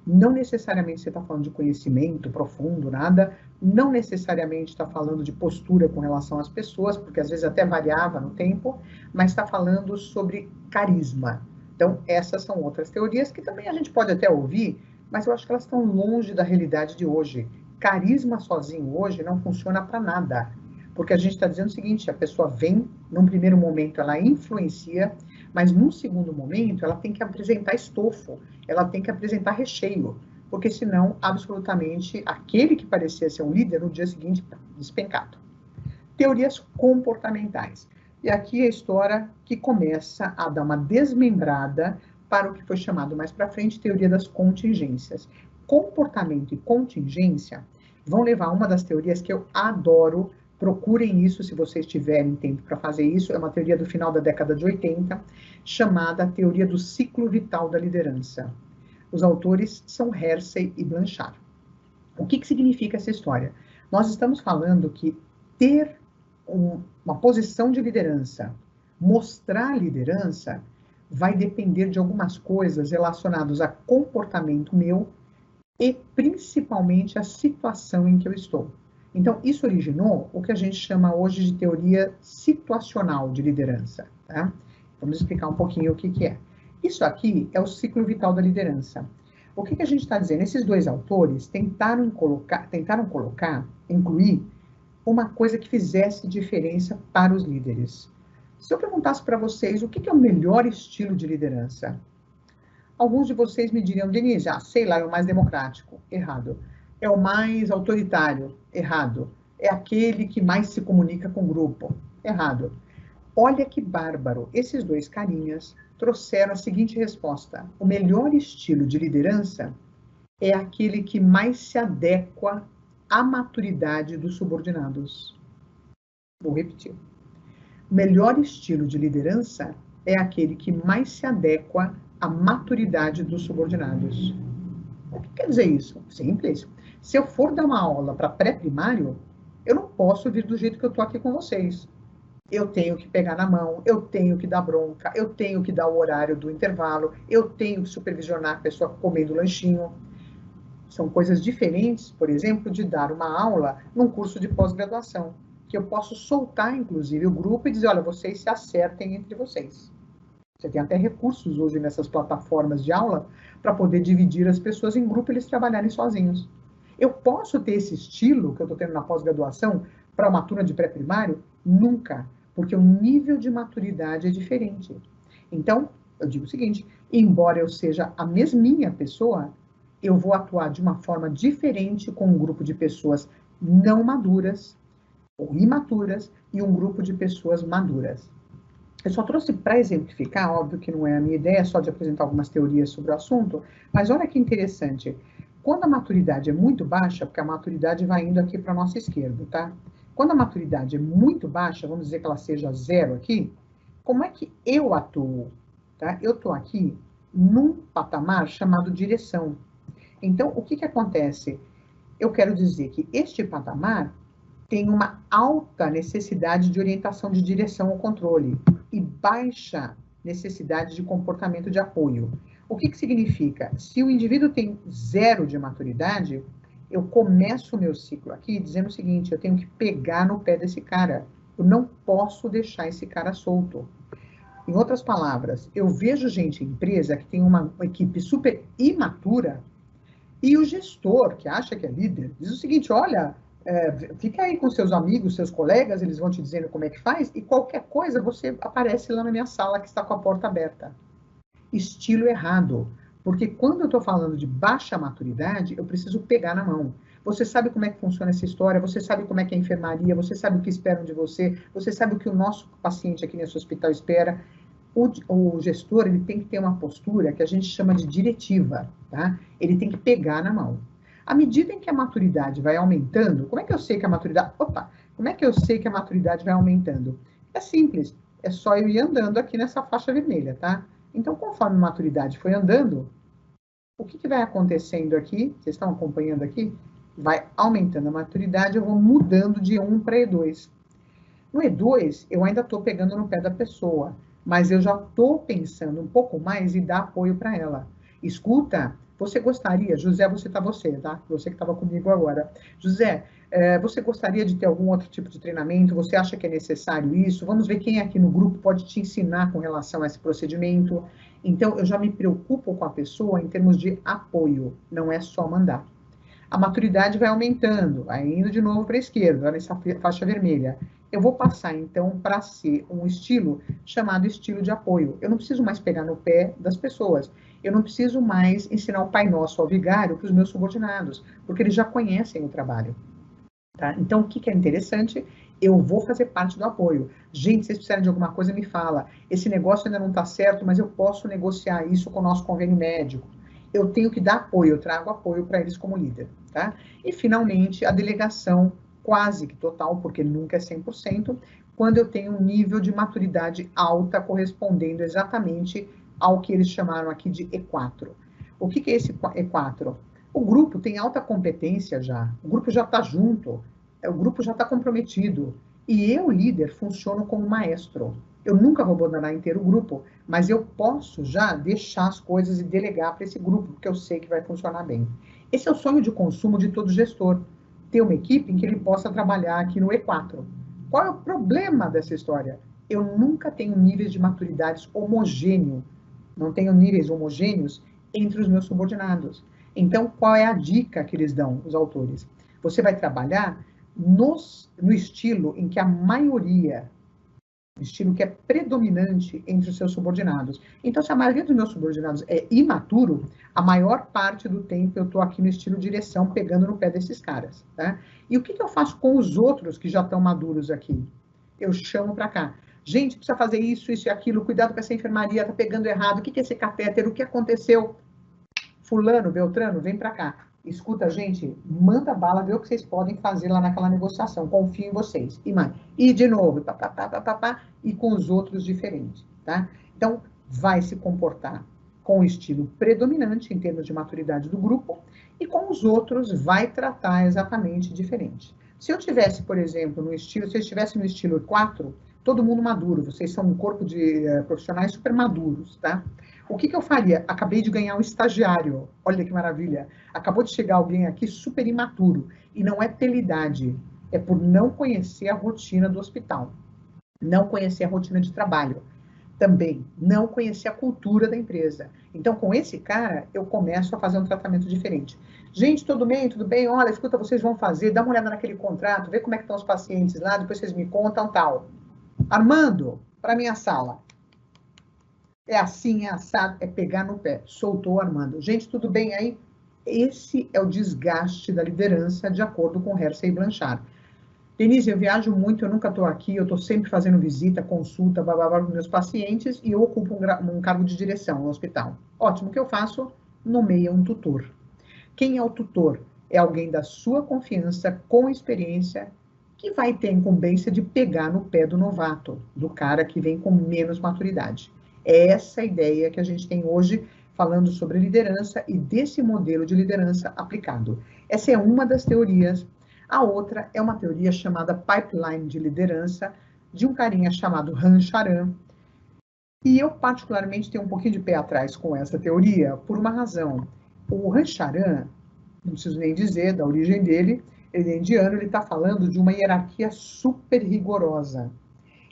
Não necessariamente você está falando de conhecimento profundo, nada. Não necessariamente está falando de postura com relação às pessoas, porque às vezes até variava no tempo, mas está falando sobre carisma. Então, essas são outras teorias que também a gente pode até ouvir, mas eu acho que elas estão longe da realidade de hoje. Carisma sozinho hoje não funciona para nada, porque a gente está dizendo o seguinte: a pessoa vem, num primeiro momento ela influencia, mas num segundo momento ela tem que apresentar estofo, ela tem que apresentar recheio, porque senão, absolutamente, aquele que parecia ser um líder, no dia seguinte, despencado. Teorias comportamentais. E aqui é a história que começa a dar uma desmembrada para o que foi chamado mais para frente teoria das contingências. Comportamento e contingência vão levar a uma das teorias que eu adoro. Procurem isso se vocês tiverem tempo para fazer isso. É uma teoria do final da década de 80, chamada teoria do ciclo vital da liderança. Os autores são Hersey e Blanchard. O que significa essa história? Nós estamos falando que ter uma posição de liderança, mostrar liderança, vai depender de algumas coisas relacionadas a comportamento meu e principalmente a situação em que eu estou. Então, isso originou o que a gente chama hoje de teoria situacional de liderança. Tá? Vamos explicar um pouquinho o que é. Isso aqui é o ciclo vital da liderança. O que a gente está dizendo? Esses dois autores tentaram incluir uma coisa que fizesse diferença para os líderes. Se eu perguntasse para vocês o que é o melhor estilo de liderança, alguns de vocês me diriam: Denise, sei lá, é o mais democrático. Errado. É o mais autoritário. Errado. É aquele que mais se comunica com o grupo. Errado. Olha que bárbaro. Esses dois carinhas trouxeram a seguinte resposta: o melhor estilo de liderança é aquele que mais se adequa à maturidade dos subordinados. Vou repetir. O melhor estilo de liderança é aquele que mais se adequa à maturidade dos subordinados. O que quer dizer isso? Simples. Se eu for dar uma aula para pré-primário, eu não posso vir do jeito que eu estou aqui com vocês. Eu tenho que pegar na mão, eu tenho que dar bronca, eu tenho que dar o horário do intervalo, eu tenho que supervisionar a pessoa comendo lanchinho. São coisas diferentes, por exemplo, de dar uma aula num curso de pós-graduação, que eu posso soltar, inclusive, o grupo e dizer: olha, vocês se acertem entre vocês. Você tem até recursos hoje nessas plataformas de aula para poder dividir as pessoas em grupo e eles trabalharem sozinhos. Eu posso ter esse estilo que eu estou tendo na pós-graduação para uma turma de pré-primário? Nunca, porque o nível de maturidade é diferente. Então, eu digo o seguinte: embora eu seja a mesminha pessoa, eu vou atuar de uma forma diferente com um grupo de pessoas não maduras ou imaturas e um grupo de pessoas maduras. Eu só trouxe para exemplificar, óbvio que não é a minha ideia, só de apresentar algumas teorias sobre o assunto, mas olha que interessante. Quando a maturidade é muito baixa, porque a maturidade vai indo aqui para a nossa esquerda, tá? Quando a maturidade é muito baixa, vamos dizer que ela seja 0 aqui, como é que eu atuo? Tá? Eu estou aqui num patamar chamado direção. Então, o que acontece? Eu quero dizer que este patamar tem uma alta necessidade de orientação de direção ou controle e baixa necessidade de comportamento de apoio. O que significa? Se o indivíduo tem 0 de maturidade, eu começo o meu ciclo aqui dizendo o seguinte: eu tenho que pegar no pé desse cara. Eu não posso deixar esse cara solto. Em outras palavras, eu vejo gente em empresa que tem uma equipe super imatura e o gestor, que acha que é líder, diz o seguinte: olha, fica aí com seus amigos, seus colegas, eles vão te dizendo como é que faz, e qualquer coisa você aparece lá na minha sala que está com a porta aberta. Estilo errado, porque quando eu estou falando de baixa maturidade, eu preciso pegar na mão. Você sabe como é que funciona essa história, você sabe como é que é a enfermaria, você sabe o que esperam de você sabe o que o nosso paciente aqui nesse hospital espera. O gestor, ele tem que ter uma postura que a gente chama de diretiva, tá? Ele tem que pegar na mão. À medida em que a maturidade vai aumentando, como é que eu sei que a maturidade... Opa! Como é que eu sei que a maturidade vai aumentando? É simples, é só eu ir andando aqui nessa faixa vermelha, tá? Então, conforme a maturidade foi andando, o que vai acontecendo aqui? Vocês estão acompanhando aqui? Vai aumentando a maturidade, eu vou mudando de E1 para E2. No E2, eu ainda estou pegando no pé da pessoa, mas eu já estou pensando um pouco mais e dar apoio para ela. Escuta, você gostaria, José, você, tá? Você que estava comigo agora. José, você gostaria de ter algum outro tipo de treinamento? Você acha que é necessário isso? Vamos ver quem aqui no grupo pode te ensinar com relação a esse procedimento. Então, eu já me preocupo com a pessoa em termos de apoio, não é só mandar. A maturidade vai aumentando, vai indo de novo para a esquerda, olha essa faixa vermelha. Eu vou passar, então, para ser um estilo chamado estilo de apoio. Eu não preciso mais pegar no pé das pessoas. Eu não preciso mais ensinar o Pai Nosso ao vigário para os meus subordinados, porque eles já conhecem o trabalho. Tá? Então, o que é interessante? Eu vou fazer parte do apoio. Gente, se vocês precisarem de alguma coisa, me fala. Esse negócio ainda não está certo, mas eu posso negociar isso com o nosso convênio médico. Eu tenho que dar apoio, eu trago apoio para eles como líder. Tá? E, finalmente, a delegação quase que total, porque nunca é 100%, quando eu tenho um nível de maturidade alta correspondendo exatamente ao que eles chamaram aqui de E4. O que é esse E4? O grupo tem alta competência já, o grupo já está junto, o grupo já está comprometido. E eu, líder, funciono como maestro. Eu nunca vou abandonar inteiro o grupo, mas eu posso já deixar as coisas e delegar para esse grupo, porque eu sei que vai funcionar bem. Esse é o sonho de consumo de todo gestor, ter uma equipe em que ele possa trabalhar aqui no E4. Qual é o problema dessa história? Eu nunca tenho níveis de maturidades homogêneos, não tenho níveis homogêneos entre os meus subordinados. Então, qual é a dica que eles dão, os autores? Você vai trabalhar no estilo em que a maioria, estilo que é predominante entre os seus subordinados. Então, se a maioria dos meus subordinados é imaturo, a maior parte do tempo eu estou aqui no estilo direção, pegando no pé desses caras. Tá? E o que eu faço com os outros que já estão maduros aqui? Eu chamo para cá. Gente, precisa fazer isso, isso e aquilo, cuidado com essa enfermaria, tá pegando errado, o que é esse catéter, o que aconteceu? Fulano, Beltrano, vem para cá. Escuta, gente, manda bala, vê o que vocês podem fazer lá naquela negociação. Confio em vocês. E de novo, e com os outros diferentes, tá? Então, vai se comportar com o estilo predominante em termos de maturidade do grupo e com os outros vai tratar exatamente diferente. Se eu tivesse, por exemplo, no estilo, se eu estivesse no estilo 4, todo mundo maduro, vocês são um corpo de profissionais super maduros, tá? O que eu faria? Acabei de ganhar um estagiário. Olha que maravilha. Acabou de chegar alguém aqui super imaturo. E não é pela idade. É por não conhecer a rotina do hospital. Não conhecer a rotina de trabalho. Também não conhecer a cultura da empresa. Então, com esse cara, eu começo a fazer um tratamento diferente. Gente, tudo bem? Tudo bem? Olha, escuta, vocês vão fazer. Dá uma olhada naquele contrato. Vê como é que estão os pacientes lá. Depois vocês me contam, tal. Armando, para minha sala. É assim, é assado, é pegar no pé. Soltou o Armando. Gente, tudo bem aí? Esse é o desgaste da liderança, de acordo com Hersey e Blanchard. Denise, eu viajo muito, eu nunca estou aqui, eu estou sempre fazendo visita, consulta, bababá com meus pacientes e eu ocupo um cargo de direção no hospital. Ótimo, o que eu faço? Nomeia um tutor. Quem é o tutor? É alguém da sua confiança, com experiência, que vai ter a incumbência de pegar no pé do novato, do cara que vem com menos maturidade. É essa a ideia que a gente tem hoje, falando sobre liderança e desse modelo de liderança aplicado. Essa é uma das teorias. A outra é uma teoria chamada pipeline de liderança, de um carinha chamado Han Charan. E eu, particularmente, tenho um pouquinho de pé atrás com essa teoria, por uma razão. O Han Charan, não preciso nem dizer da origem dele, ele é indiano, ele está falando de uma hierarquia super rigorosa.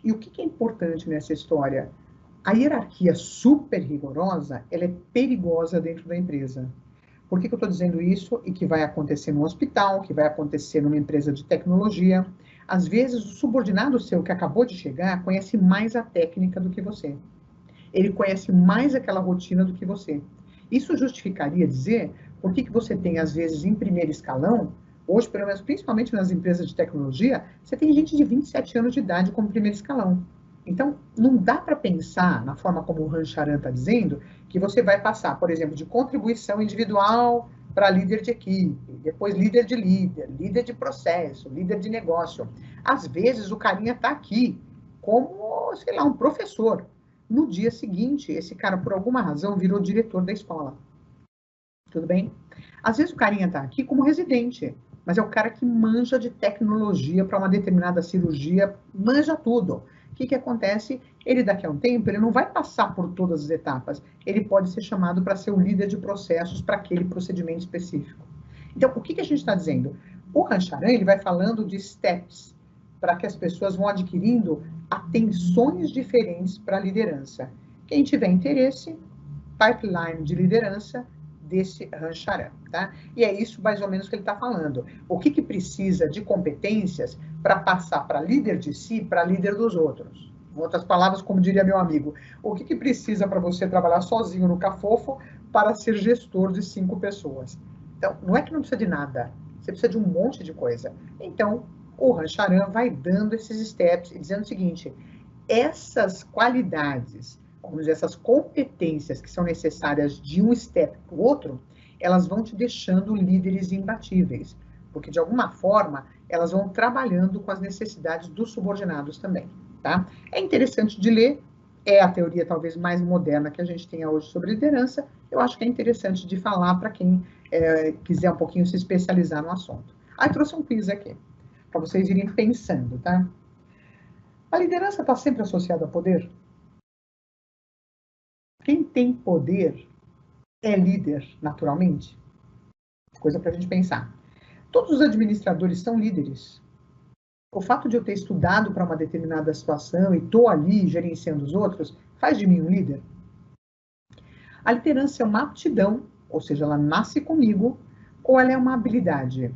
E o que é importante nessa história? A hierarquia super rigorosa, ela é perigosa dentro da empresa. Por que eu estou dizendo isso? E que vai acontecer no hospital, que vai acontecer numa empresa de tecnologia. Às vezes, o subordinado seu que acabou de chegar conhece mais a técnica do que você. Ele conhece mais aquela rotina do que você. Isso justificaria dizer por que você tem, às vezes, em primeiro escalão, Hoje, pelo menos, principalmente nas empresas de tecnologia, você tem gente de 27 anos de idade como primeiro escalão. Então, não dá para pensar, na forma como o Rancharan está dizendo, que você vai passar, por exemplo, de contribuição individual para líder de equipe, depois líder de líder, líder de processo, líder de negócio. Às vezes, o carinha está aqui como, sei lá, um professor. No dia seguinte, esse cara, por alguma razão, virou diretor da escola. Tudo bem? Às vezes o carinha está aqui como residente, mas é o cara que manja de tecnologia para uma determinada cirurgia, manja tudo. O que acontece? Ele daqui a um tempo, ele não vai passar por todas as etapas. Ele pode ser chamado para ser o líder de processos para aquele procedimento específico. Então, o que a gente está dizendo? O Rancharan, ele vai falando de steps, para que as pessoas vão adquirindo atenções diferentes para a liderança. Quem tiver interesse, pipeline de liderança, desse Rancharan, tá? E é isso mais ou menos que ele está falando. O que precisa de competências para passar para líder de si, para líder dos outros? Em outras palavras, como diria meu amigo, o que precisa para você trabalhar sozinho no Cafofo para ser gestor de 5 pessoas? Então, não é que não precisa de nada, você precisa de um monte de coisa. Então, o Rancharan vai dando esses steps e dizendo o seguinte, essas qualidades, vamos dizer, essas competências que são necessárias de um step para o outro, elas vão te deixando líderes imbatíveis, porque de alguma forma elas vão trabalhando com as necessidades dos subordinados também, tá? É interessante de ler, é a teoria talvez mais moderna que a gente tenha hoje sobre liderança, eu acho que é interessante de falar para quem quiser um pouquinho se especializar no assunto. Aí trouxe um quiz aqui, para vocês irem pensando, tá? A liderança está sempre associada a poder? Quem tem poder é líder, naturalmente? Coisa para a gente pensar. Todos os administradores são líderes. O fato de eu ter estudado para uma determinada situação e estou ali gerenciando os outros, faz de mim um líder? A liderança é uma aptidão, ou seja, ela nasce comigo, ou ela é uma habilidade?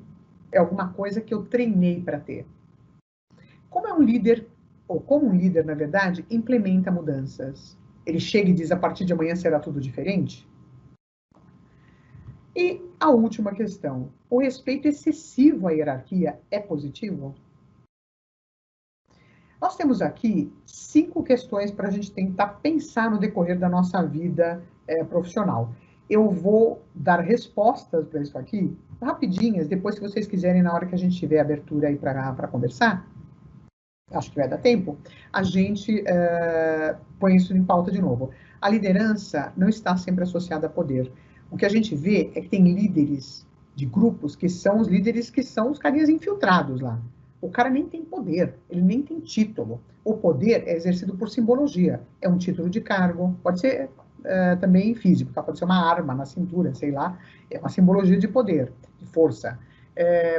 É alguma coisa que eu treinei para ter. Como é um líder, ou como um líder, na verdade, implementa mudanças? Ele chega e diz, a partir de amanhã será tudo diferente? E a última questão, o respeito excessivo à hierarquia é positivo? Nós temos aqui 5 questões para a gente tentar pensar no decorrer da nossa vida profissional. Eu vou dar respostas para isso aqui, rapidinhas, depois se vocês quiserem, na hora que a gente tiver abertura aí para conversar, acho que vai dar tempo, a gente põe isso em pauta de novo. A liderança não está sempre associada a poder. O que a gente vê é que tem líderes de grupos que são os líderes que são os carinhas infiltrados lá. O cara nem tem poder, ele nem tem título. O poder é exercido por simbologia. É um título de cargo, pode ser também físico, tá? Pode ser uma arma na cintura, sei lá. É uma simbologia de poder, de força.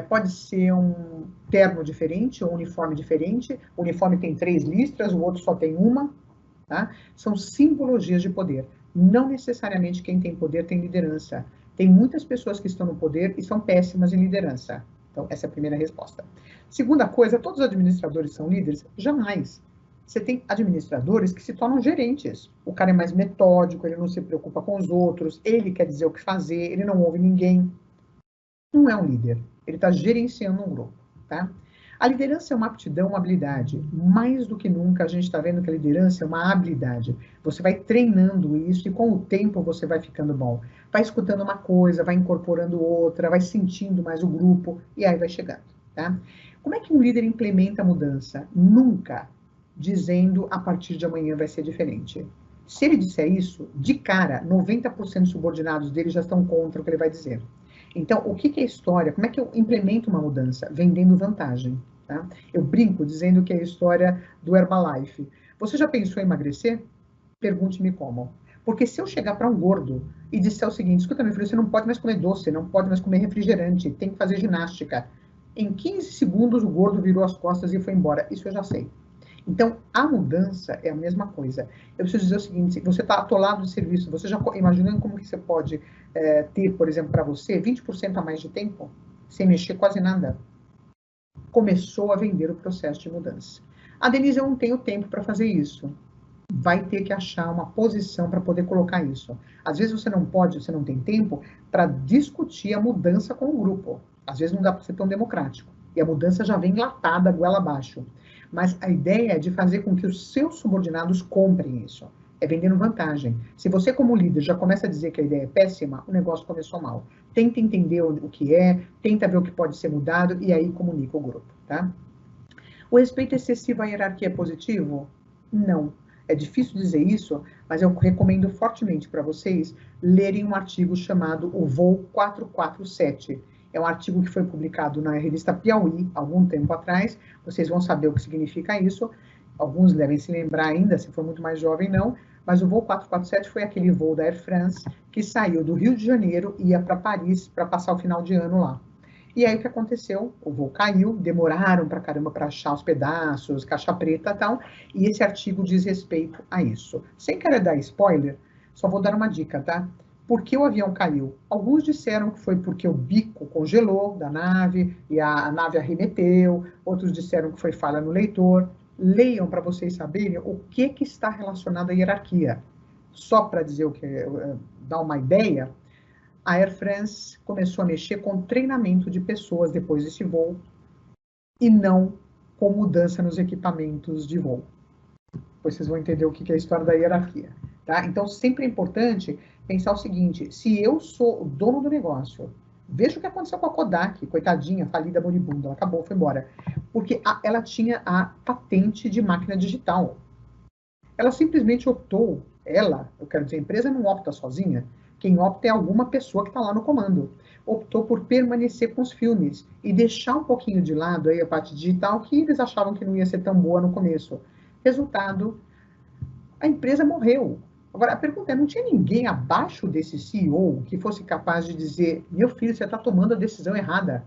Pode ser um terno diferente, um uniforme diferente. O uniforme tem 3 listras, o outro só tem uma. Tá? São simbologias de poder. Não necessariamente quem tem poder tem liderança. Tem muitas pessoas que estão no poder e são péssimas em liderança. Então, essa é a primeira resposta. Segunda coisa, todos os administradores são líderes? Jamais. Você tem administradores que se tornam gerentes. O cara é mais metódico, ele não se preocupa com os outros, ele quer dizer o que fazer, ele não ouve ninguém. Não é um líder, ele está gerenciando um grupo, tá? A liderança é uma aptidão, uma habilidade. Mais do que nunca, a gente está vendo que a liderança é uma habilidade. Você vai treinando isso e com o tempo você vai ficando bom. Vai escutando uma coisa, vai incorporando outra, vai sentindo mais o grupo e aí vai chegando, tá? Como é que um líder implementa a mudança? Nunca dizendo a partir de amanhã vai ser diferente. Se ele disser isso, de cara, 90% dos subordinados dele já estão contra o que ele vai dizer. Então, o que é história? Como é que eu implemento uma mudança? Vendendo vantagem. Tá? Eu brinco dizendo que é a história do Herbalife. Você já pensou em emagrecer? Pergunte-me como. Porque se eu chegar para um gordo e disser o seguinte, escuta, meu filho, você não pode mais comer doce, não pode mais comer refrigerante, tem que fazer ginástica. Em 15 segundos o gordo virou as costas e foi embora. Isso eu já sei. Então, a mudança é a mesma coisa. Eu preciso dizer o seguinte, você está atolado de serviço, você já imaginando como que você pode ter, por exemplo, para você, 20% a mais de tempo, sem mexer quase nada? Começou a vender o processo de mudança. A Denise, eu não tenho tempo para fazer isso. Vai ter que achar uma posição para poder colocar isso. Às vezes você não pode, você não tem tempo para discutir a mudança com o grupo. Às vezes não dá para ser tão democrático. E a mudança já vem enlatada, goela abaixo. Mas a ideia é de fazer com que os seus subordinados comprem isso. É vendendo vantagem. Se você, como líder, já começa a dizer que a ideia é péssima, o negócio começou mal. Tenta entender o que é, tenta ver o que pode ser mudado e aí comunica o grupo, tá? O respeito excessivo à hierarquia é positivo? Não. É difícil dizer isso, mas eu recomendo fortemente para vocês lerem um artigo chamado O Voo 447. É um artigo que foi publicado na revista Piauí, há algum tempo atrás. Vocês vão saber o que significa isso. Alguns devem se lembrar ainda, se for muito mais jovem, não. Mas o voo 447 foi aquele voo da Air France que saiu do Rio de Janeiro e ia para Paris para passar o final de ano lá. E aí o que aconteceu? O voo caiu, demoraram pra caramba para achar os pedaços, caixa preta e tal, e esse artigo diz respeito a isso. Sem querer dar spoiler, só vou dar uma dica, tá? Por que o avião caiu? Alguns disseram que foi porque o bico congelou da nave e a nave arremeteu, outros disseram que foi falha no leitor. Leiam para vocês saberem o que está relacionado à hierarquia. Só para dizer o que, dar uma ideia, a Air France começou a mexer com treinamento de pessoas depois desse voo e não com mudança nos equipamentos de voo. Depois vocês vão entender o que é a história da hierarquia. Tá? Então, sempre é importante pensar o seguinte, se eu sou o dono do negócio, veja o que aconteceu com a Kodak, coitadinha, falida, moribunda, ela acabou, foi embora. Porque ela tinha a patente de máquina digital. Ela simplesmente optou, eu quero dizer, a empresa não opta sozinha, quem opta é alguma pessoa que está lá no comando. Optou por permanecer com os filmes e deixar um pouquinho de lado aí a parte digital que eles achavam que não ia ser tão boa no começo. Resultado, a empresa morreu. Agora, a pergunta é, não tinha ninguém abaixo desse CEO que fosse capaz de dizer, meu filho, você está tomando a decisão errada.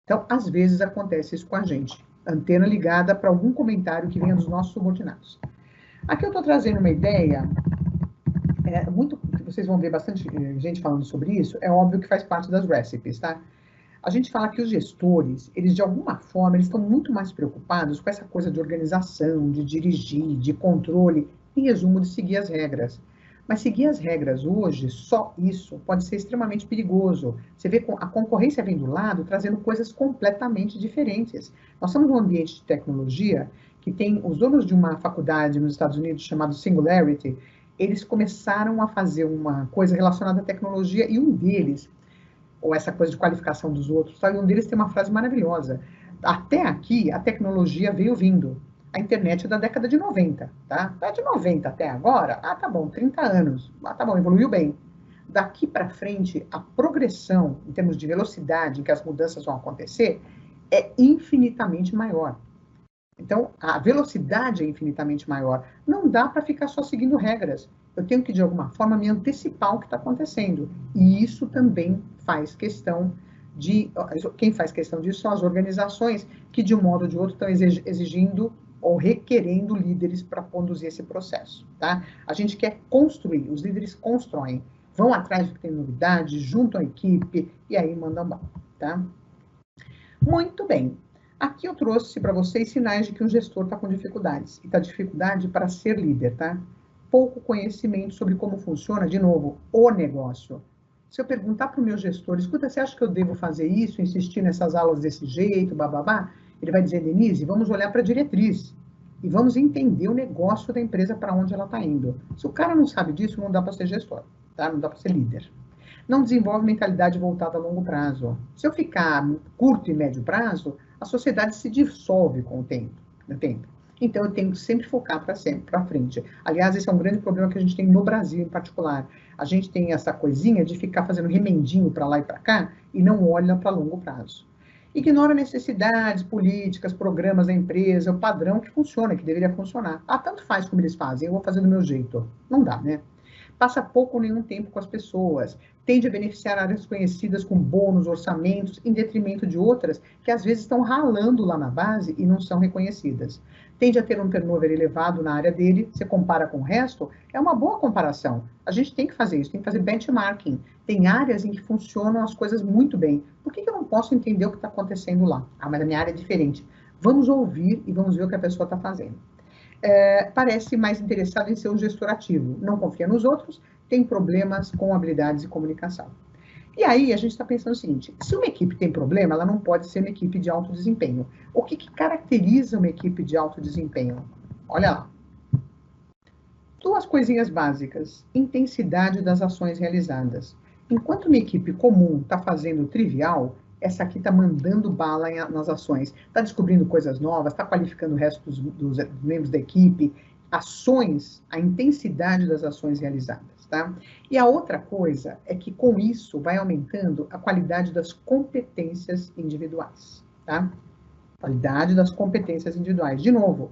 Então, às vezes acontece isso com a gente. Antena ligada para algum comentário que venha dos nossos subordinados. Aqui eu estou trazendo uma ideia, vocês vão ver bastante gente falando sobre isso, é óbvio que faz parte das recipes, tá? A gente fala que os gestores, eles de alguma forma, eles estão muito mais preocupados com essa coisa de organização, de dirigir, de controle, em resumo, de seguir as regras. Mas seguir as regras hoje, só isso, pode ser extremamente perigoso. Você vê a concorrência vem do lado, trazendo coisas completamente diferentes. Nós estamos num ambiente de tecnologia que tem os donos de uma faculdade nos Estados Unidos chamado Singularity, eles começaram a fazer uma coisa relacionada à tecnologia e um deles, ou essa coisa de qualificação dos outros, sabe? Um deles tem uma frase maravilhosa. Até aqui, a tecnologia veio vindo. A internet é da década de 90, tá? Tá de 90 até agora? Ah, tá bom, 30 anos. Ah, tá bom, evoluiu bem. Daqui para frente, a progressão, em termos de velocidade em que as mudanças vão acontecer, é infinitamente maior. Então, a velocidade é infinitamente maior. Não dá para ficar só seguindo regras. Eu tenho que, de alguma forma, me antecipar o que está acontecendo. E isso também faz questão de... Quem faz questão disso são as organizações que, de um modo ou de outro, estão exigindo ou requerendo líderes para conduzir esse processo. Tá? A gente quer construir, os líderes constroem, vão atrás do que tem novidade, juntam a equipe e aí mandam bala. Tá? Muito bem. Aqui eu trouxe para vocês sinais de que um gestor está com dificuldades. E está dificuldade para ser líder, tá? Pouco conhecimento sobre como funciona, de novo, o negócio. Se eu perguntar para o meu gestor, escuta, você acha que eu devo fazer isso, insistir nessas aulas desse jeito, bababá? Ele vai dizer, Denise, vamos olhar para a diretriz. E vamos entender o negócio da empresa para onde ela está indo. Se o cara não sabe disso, não dá para ser gestor, tá? Não dá para ser líder. Não desenvolve mentalidade voltada a longo prazo. Se eu ficar curto e médio prazo, a sociedade se dissolve com o tempo. Então, eu tenho que sempre focar para frente. Aliás, esse é um grande problema que a gente tem no Brasil, em particular. A gente tem essa coisinha de ficar fazendo remendinho para lá e para cá e não olha para longo prazo. Ignora necessidades políticas, programas da empresa, o padrão que funciona, que deveria funcionar. Ah, tanto faz como eles fazem, eu vou fazer do meu jeito. Não dá, né? Passa pouco ou nenhum tempo com as pessoas, tende a beneficiar áreas conhecidas com bônus, orçamentos, em detrimento de outras que às vezes estão ralando lá na base e não são reconhecidas. Tende a ter um turnover elevado na área dele, você compara com o resto, é uma boa comparação. A gente tem que fazer isso, tem que fazer benchmarking. Tem áreas em que funcionam as coisas muito bem. Por que eu não posso entender o que está acontecendo lá? Ah, mas a minha área é diferente. Vamos ouvir e vamos ver o que a pessoa está fazendo. Parece mais interessado em ser um gestor ativo, não confia nos outros, tem problemas com habilidades e comunicação. E aí a gente está pensando o seguinte, se uma equipe tem problema, ela não pode ser uma equipe de alto desempenho. O que caracteriza uma equipe de alto desempenho? Olha lá. Duas coisinhas básicas. Intensidade das ações realizadas. Enquanto uma equipe comum está fazendo o trivial, essa aqui está mandando bala nas ações. Está descobrindo coisas novas, está qualificando o resto dos membros da equipe. Ações, a intensidade das ações realizadas. Tá? E a outra coisa é que, com isso, vai aumentando a qualidade das competências individuais. Tá? Qualidade das competências individuais. De novo,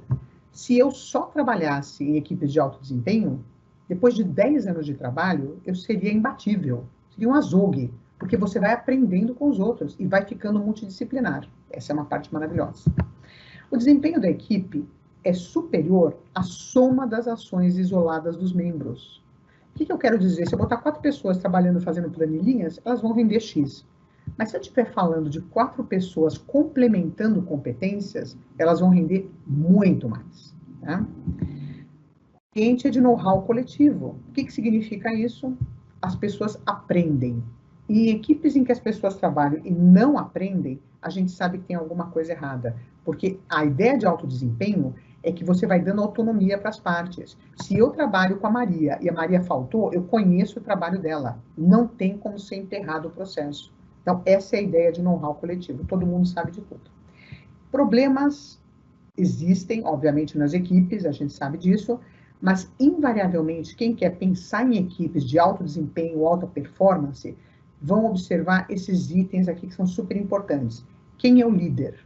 se eu só trabalhasse em equipes de alto desempenho, depois de 10 anos de trabalho, eu seria imbatível, seria um azogue, porque você vai aprendendo com os outros e vai ficando multidisciplinar. Essa é uma parte maravilhosa. O desempenho da equipe é superior à soma das ações isoladas dos membros. O que eu quero dizer? Se eu botar 4 pessoas trabalhando fazendo planilhinhas, elas vão vender X. Mas se eu estiver falando de 4 pessoas complementando competências, elas vão render muito mais. Tá? Ambiente é de know-how coletivo. O que significa isso? As pessoas aprendem. E em equipes em que as pessoas trabalham e não aprendem, a gente sabe que tem alguma coisa errada. Porque a ideia de alto desempenho é que você vai dando autonomia para as partes. Se eu trabalho com a Maria e a Maria faltou, eu conheço o trabalho dela. Não tem como ser enterrado o processo. Então, essa é a ideia de know-how coletivo. Todo mundo sabe de tudo. Problemas existem, obviamente, nas equipes, a gente sabe disso, mas, invariavelmente, quem quer pensar em equipes de alto desempenho, alta performance, vão observar esses itens aqui que são super importantes. Quem é o líder?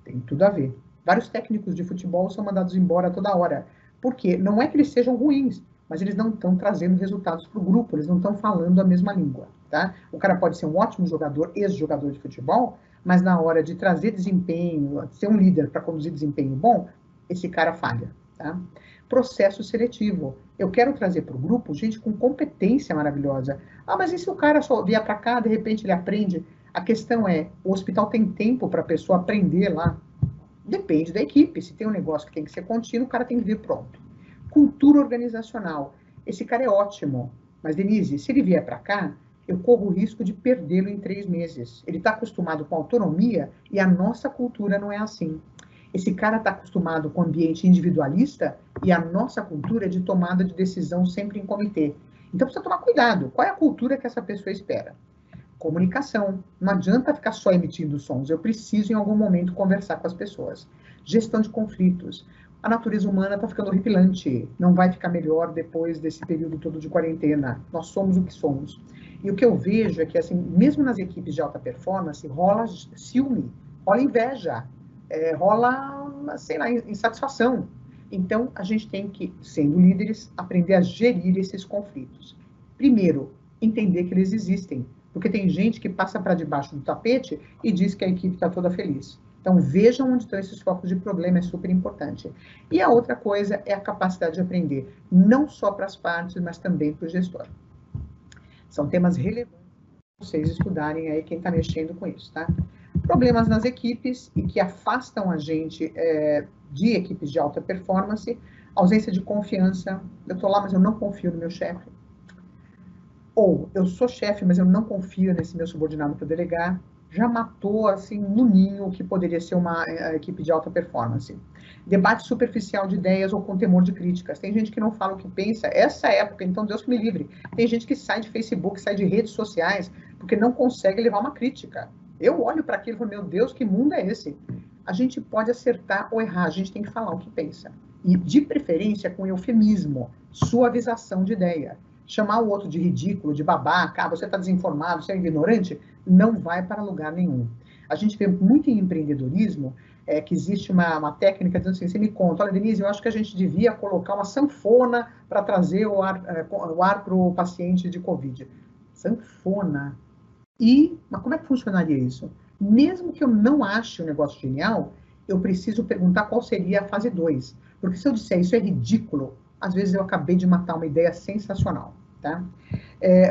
Tem tudo a ver. Vários técnicos de futebol são mandados embora toda hora. Por quê? Não é que eles sejam ruins, mas eles não estão trazendo resultados para o grupo, eles não estão falando a mesma língua. Tá? O cara pode ser um ótimo jogador, ex-jogador de futebol, mas na hora de trazer desempenho, ser um líder para conduzir desempenho bom, esse cara falha. Tá? Processo seletivo. Eu quero trazer para o grupo gente com competência maravilhosa. Ah, mas e se o cara só vier para cá, de repente ele aprende? A questão é, o hospital tem tempo para a pessoa aprender lá? Depende da equipe. Se tem um negócio que tem que ser contínuo, o cara tem que vir pronto. Cultura organizacional. Esse cara é ótimo, mas, Denise, se ele vier para cá, eu corro o risco de perdê-lo em 3 meses. Ele está acostumado com autonomia e a nossa cultura não é assim. Esse cara está acostumado com ambiente individualista e a nossa cultura é de tomada de decisão sempre em comitê. Então precisa tomar cuidado. Qual é a cultura que essa pessoa espera? Comunicação. Não adianta ficar só emitindo sons. Eu preciso, em algum momento, conversar com as pessoas. Gestão de conflitos. A natureza humana está ficando horripilante. Não vai ficar melhor depois desse período todo de quarentena. Nós somos o que somos. E o que eu vejo é que, assim, mesmo nas equipes de alta performance, rola ciúme, rola inveja, rola, sei lá, insatisfação. Então, a gente tem que, sendo líderes, aprender a gerir esses conflitos. Primeiro, entender que eles existem, porque tem gente que passa para debaixo do tapete e diz que a equipe está toda feliz. Então, vejam onde estão esses focos de problema, é super importante. E a outra coisa é a capacidade de aprender, não só para as partes, mas também para o gestor. São temas relevantes para vocês estudarem aí, quem está mexendo com isso, tá? Problemas nas equipes e que afastam a gente de equipes de alta performance, ausência de confiança. Eu estou lá, mas eu não confio no meu chefe. Ou eu sou chefe, mas eu não confio nesse meu subordinado para delegar. Já matou, assim, no ninho o que poderia ser uma equipe de alta performance. Debate superficial de ideias ou com temor de críticas. Tem gente que não fala o que pensa. Essa época, então, Deus que me livre. Tem gente que sai de Facebook, sai de redes sociais, porque não consegue levar uma crítica. Eu olho para aquilo e falo, meu Deus, que mundo é esse? A gente pode acertar ou errar, a gente tem que falar o que pensa. E, de preferência, com eufemismo, suavização de ideia. Chamar o outro de ridículo, de babaca, você está desinformado, você é ignorante, não vai para lugar nenhum. A gente vê muito em empreendedorismo que existe uma técnica dizendo assim, você me conta, olha, Denise, eu acho que a gente devia colocar uma sanfona para trazer o ar para o paciente de Covid. Sanfona. Mas como é que funcionaria isso? Mesmo que eu não ache o negócio genial, eu preciso perguntar qual seria a fase 2. Porque se eu disser isso é ridículo, às vezes eu acabei de matar uma ideia sensacional. Tá?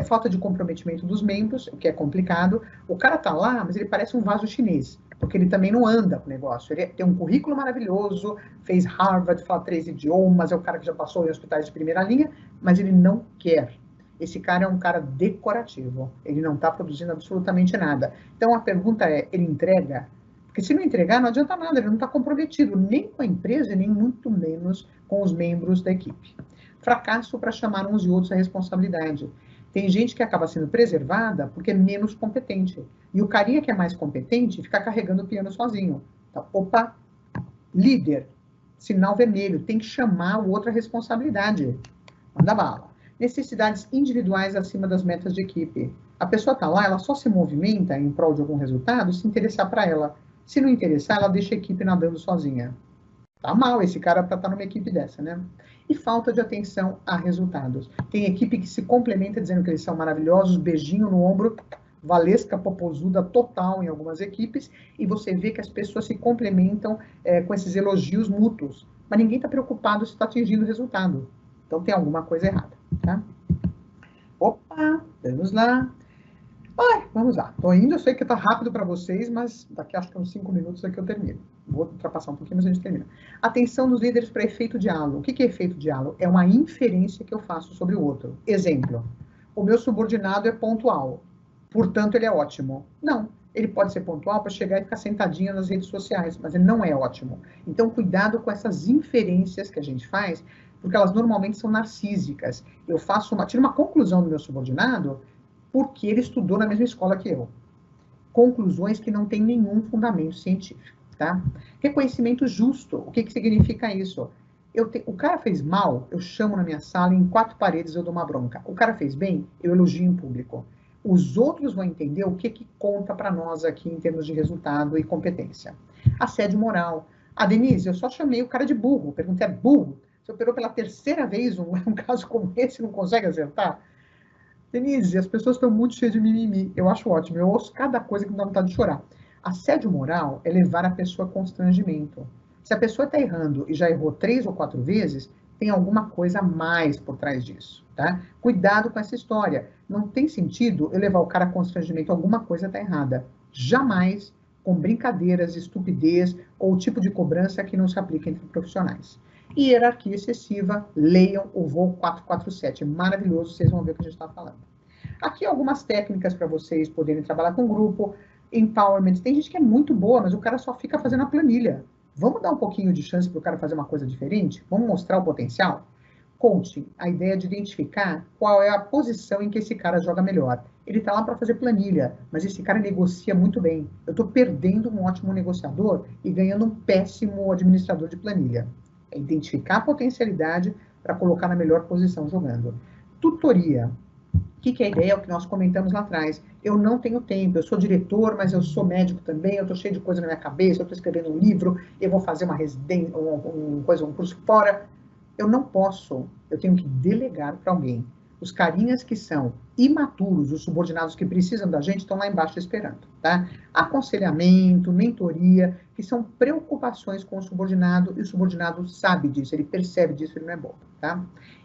Falta de comprometimento dos membros, o que é complicado. O cara tá lá, mas ele parece um vaso chinês, porque ele também não anda com o negócio. Ele tem um currículo maravilhoso, fez Harvard, fala 3 idiomas, é o cara que já passou em hospitais de primeira linha, mas ele não quer. esse cara é um cara decorativo, ele não está produzindo absolutamente nada. Então a pergunta é, ele entrega? Porque se não entregar, não adianta nada, ele não está comprometido nem com a empresa e nem muito menos com os membros da equipe. Fracasso para chamar uns e outros à responsabilidade. Tem gente que acaba sendo preservada porque é menos competente. E o carinha que é mais competente fica carregando o piano sozinho. Então, opa, líder, sinal vermelho, tem que chamar o outro à responsabilidade. Manda bala. Necessidades individuais acima das metas de equipe. A pessoa está lá, ela só se movimenta em prol de algum resultado se interessar para ela. Se não interessar, ela deixa a equipe nadando sozinha. Tá mal esse cara para estar numa equipe dessa, né? E falta de atenção a resultados. Tem equipe que se complementa dizendo que eles são maravilhosos, beijinho no ombro, valesca popozuda total em algumas equipes, e você vê que as pessoas se complementam com esses elogios mútuos. Mas ninguém está preocupado se está atingindo o resultado. Então tem alguma coisa errada, tá? Opa, vamos lá. Ai, vamos lá. Tô indo, eu sei que tá rápido para vocês, mas daqui acho que uns 5 minutos aqui eu termino. Vou ultrapassar um pouquinho, mas a gente termina. Atenção dos líderes para efeito diálogo. O que é efeito diálogo? É uma inferência que eu faço sobre o outro. Exemplo, o meu subordinado é pontual, portanto ele é ótimo. Não, ele pode ser pontual para chegar e ficar sentadinho nas redes sociais, mas ele não é ótimo. Então cuidado com essas inferências que a gente faz, porque elas normalmente são narcísicas. Eu tiro uma conclusão do meu subordinado porque ele estudou na mesma escola que eu. Conclusões que não têm nenhum fundamento científico, tá? Reconhecimento justo. O que significa isso? O cara fez mal, eu chamo na minha sala, em 4 paredes eu dou uma bronca. O cara fez bem, eu elogio em público. Os outros vão entender o que conta para nós aqui em termos de resultado e competência. Assédio moral. Denise, eu só chamei o cara de burro. Perguntei, é burro? Você operou pela 3ª vez um caso como esse, não consegue acertar? Denise, as pessoas estão muito cheias de mimimi. Eu acho ótimo. Eu ouço cada coisa que me dá vontade de chorar. Assédio moral é levar a pessoa a constrangimento. Se a pessoa está errando e já errou 3 ou 4 vezes, tem alguma coisa a mais por trás disso, tá? Cuidado com essa história. Não tem sentido eu levar o cara a constrangimento. Alguma coisa está errada. Jamais com brincadeiras, estupidez ou o tipo de cobrança que não se aplica entre profissionais. E hierarquia excessiva, leiam o Voo 447. Maravilhoso, vocês vão ver o que a gente está falando. Aqui algumas técnicas para vocês poderem trabalhar com grupo. Empowerment. Tem gente que é muito boa, mas o cara só fica fazendo a planilha. Vamos dar um pouquinho de chance para o cara fazer uma coisa diferente? Vamos mostrar o potencial? Coaching, a ideia de identificar qual é a posição em que esse cara joga melhor. Ele está lá para fazer planilha, mas esse cara negocia muito bem. Eu estou perdendo um ótimo negociador e ganhando um péssimo administrador de planilha. É identificar a potencialidade para colocar na melhor posição jogando. Tutoria. O que é a ideia? É o que nós comentamos lá atrás. Eu não tenho tempo, eu sou diretor, mas eu sou médico também, eu estou cheio de coisa na minha cabeça, eu estou escrevendo um livro, eu vou fazer uma residência, um curso fora. Eu não posso, eu tenho que delegar para alguém. Os carinhas que são imaturos, os subordinados que precisam da gente, estão lá embaixo esperando, tá? Aconselhamento, mentoria, que são preocupações com o subordinado, e o subordinado sabe disso, ele percebe disso, ele não é bobo, tá?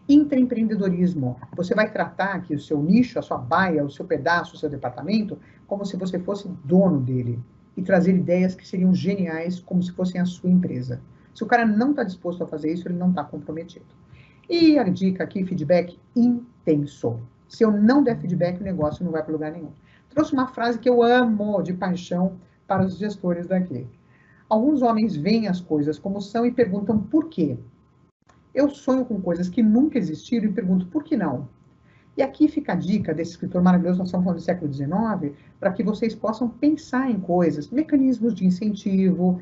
Intraempreendedorismo. Você vai tratar aqui o seu nicho, a sua baia, o seu pedaço, o seu departamento, como se você fosse dono dele, e trazer ideias que seriam geniais, como se fossem a sua empresa. Se o cara não está disposto a fazer isso, ele não está comprometido. E a dica aqui, feedback intenso. Se eu não der feedback, o negócio não vai para lugar nenhum. Trouxe uma frase que eu amo de paixão para os gestores daqui. Alguns homens veem as coisas como são e perguntam por quê. Eu sonho com coisas que nunca existiram e pergunto por que não. E aqui fica a dica desse escritor maravilhoso, nós estamos falando do século XIX, para que vocês possam pensar em coisas, mecanismos de incentivo,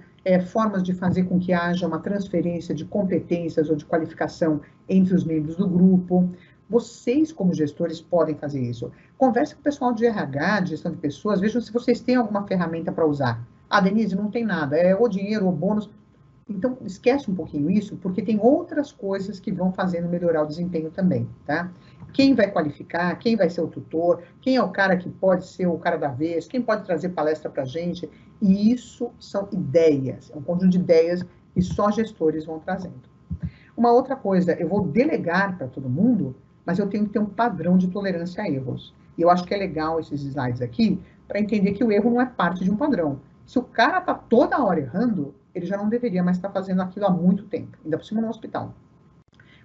formas de fazer com que haja uma transferência de competências ou de qualificação entre os membros do grupo. Vocês, como gestores, podem fazer isso. Converse com o pessoal de RH, de gestão de pessoas, vejam se vocês têm alguma ferramenta para usar. Denise, não tem nada, é ou dinheiro ou bônus. Então, esquece um pouquinho isso, porque tem outras coisas que vão fazendo melhorar o desempenho também, tá? Quem vai qualificar, quem vai ser o tutor, quem é o cara que pode ser o cara da vez, quem pode trazer palestra para a gente. E isso são ideias, é um conjunto de ideias que só gestores vão trazendo. Uma outra coisa, eu vou delegar para todo mundo, mas eu tenho que ter um padrão de tolerância a erros. E eu acho que é legal esses slides aqui, para entender que o erro não é parte de um padrão. Se o cara está toda hora errando, ele já não deveria mais estar fazendo aquilo há muito tempo, ainda por cima no hospital.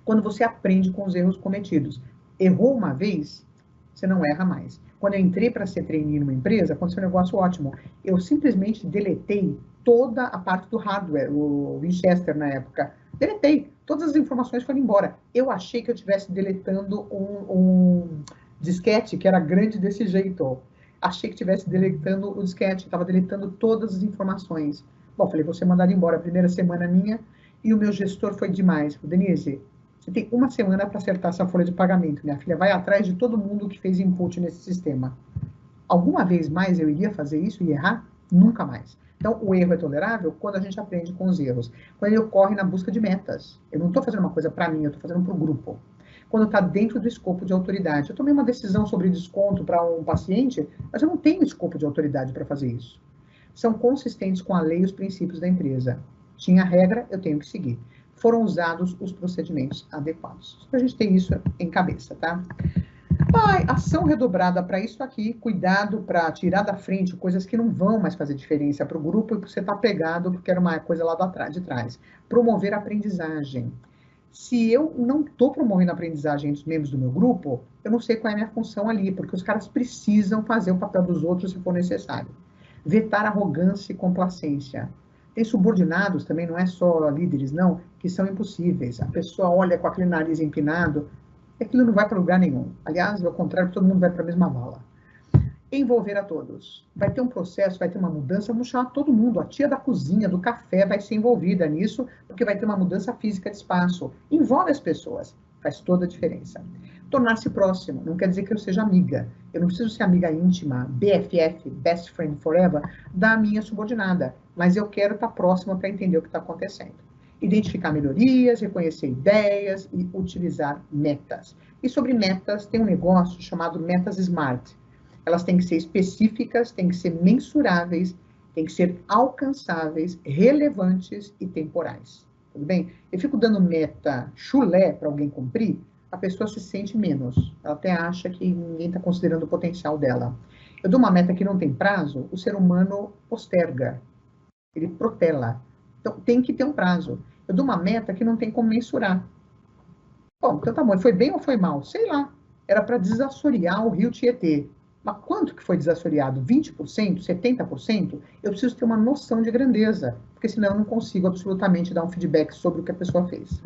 Quando você aprende com os erros cometidos, Errou uma vez, você não erra mais. Quando eu entrei para ser trainee numa empresa, aconteceu um negócio ótimo. Eu simplesmente deletei toda a parte do hardware, o Winchester na época. Deletei. Todas as informações foram embora. Eu achei que eu estivesse deletando um disquete que era grande desse jeito. Achei que estivesse deletando o disquete. Estava deletando todas as informações. Bom, falei, vou ser mandado embora. A primeira semana minha. E o meu gestor foi demais. Denise, você tem uma semana para acertar essa folha de pagamento, minha filha. Vai atrás de todo mundo que fez input nesse sistema. Alguma vez mais eu iria fazer isso e errar? Nunca mais. Então, o erro é tolerável quando a gente aprende com os erros. Quando ele ocorre na busca de metas. Eu não estou fazendo uma coisa para mim, eu estou fazendo para o grupo. Quando está dentro do escopo de autoridade. Eu tomei uma decisão sobre desconto para um paciente, mas eu não tenho escopo de autoridade para fazer isso. São consistentes com a lei e os princípios da empresa. Tinha regra, eu tenho que seguir. Foram usados os procedimentos adequados. A gente tem isso em cabeça, tá? Ação redobrada para isso aqui, cuidado para tirar da frente coisas que não vão mais fazer diferença para o grupo e para você estar pegado, porque era uma coisa lá de trás. Promover a aprendizagem. Se eu não estou promovendo a aprendizagem entre os membros do meu grupo, eu não sei qual é a minha função ali, porque os caras precisam fazer o papel dos outros se for necessário. Vetar arrogância e complacência. Tem subordinados também, não é só líderes, não, que são impossíveis. A pessoa olha com aquele nariz empinado, e aquilo não vai para lugar nenhum. Aliás, ao contrário, todo mundo vai para a mesma vala. Envolver a todos. Vai ter um processo, vai ter uma mudança, vamos chamar todo mundo. A tia da cozinha, do café vai ser envolvida nisso, porque vai ter uma mudança física de espaço. Envolve as pessoas. Faz toda a diferença. Tornar-se próximo. Não quer dizer que eu seja amiga. Eu não preciso ser amiga íntima, BFF, Best Friend Forever, da minha subordinada. Mas eu quero estar próxima para entender o que está acontecendo. Identificar melhorias, reconhecer ideias e utilizar metas. E sobre metas, tem um negócio chamado metas SMART. Elas têm que ser específicas, têm que ser mensuráveis, têm que ser alcançáveis, relevantes e temporais. Tudo bem? Eu fico dando meta chulé para alguém cumprir, a pessoa se sente menos. Ela até acha que ninguém está considerando o potencial dela. Eu dou uma meta que não tem prazo, o ser humano posterga. Ele protela. Então, tem que ter um prazo. Eu dou uma meta que não tem como mensurar. Bom, então tá bom. Foi bem ou foi mal? Sei lá. Era para desassorear o rio Tietê. Mas quanto que foi desassoreado? 20%? 70%? Eu preciso ter uma noção de grandeza, porque senão eu não consigo absolutamente dar um feedback sobre o que a pessoa fez.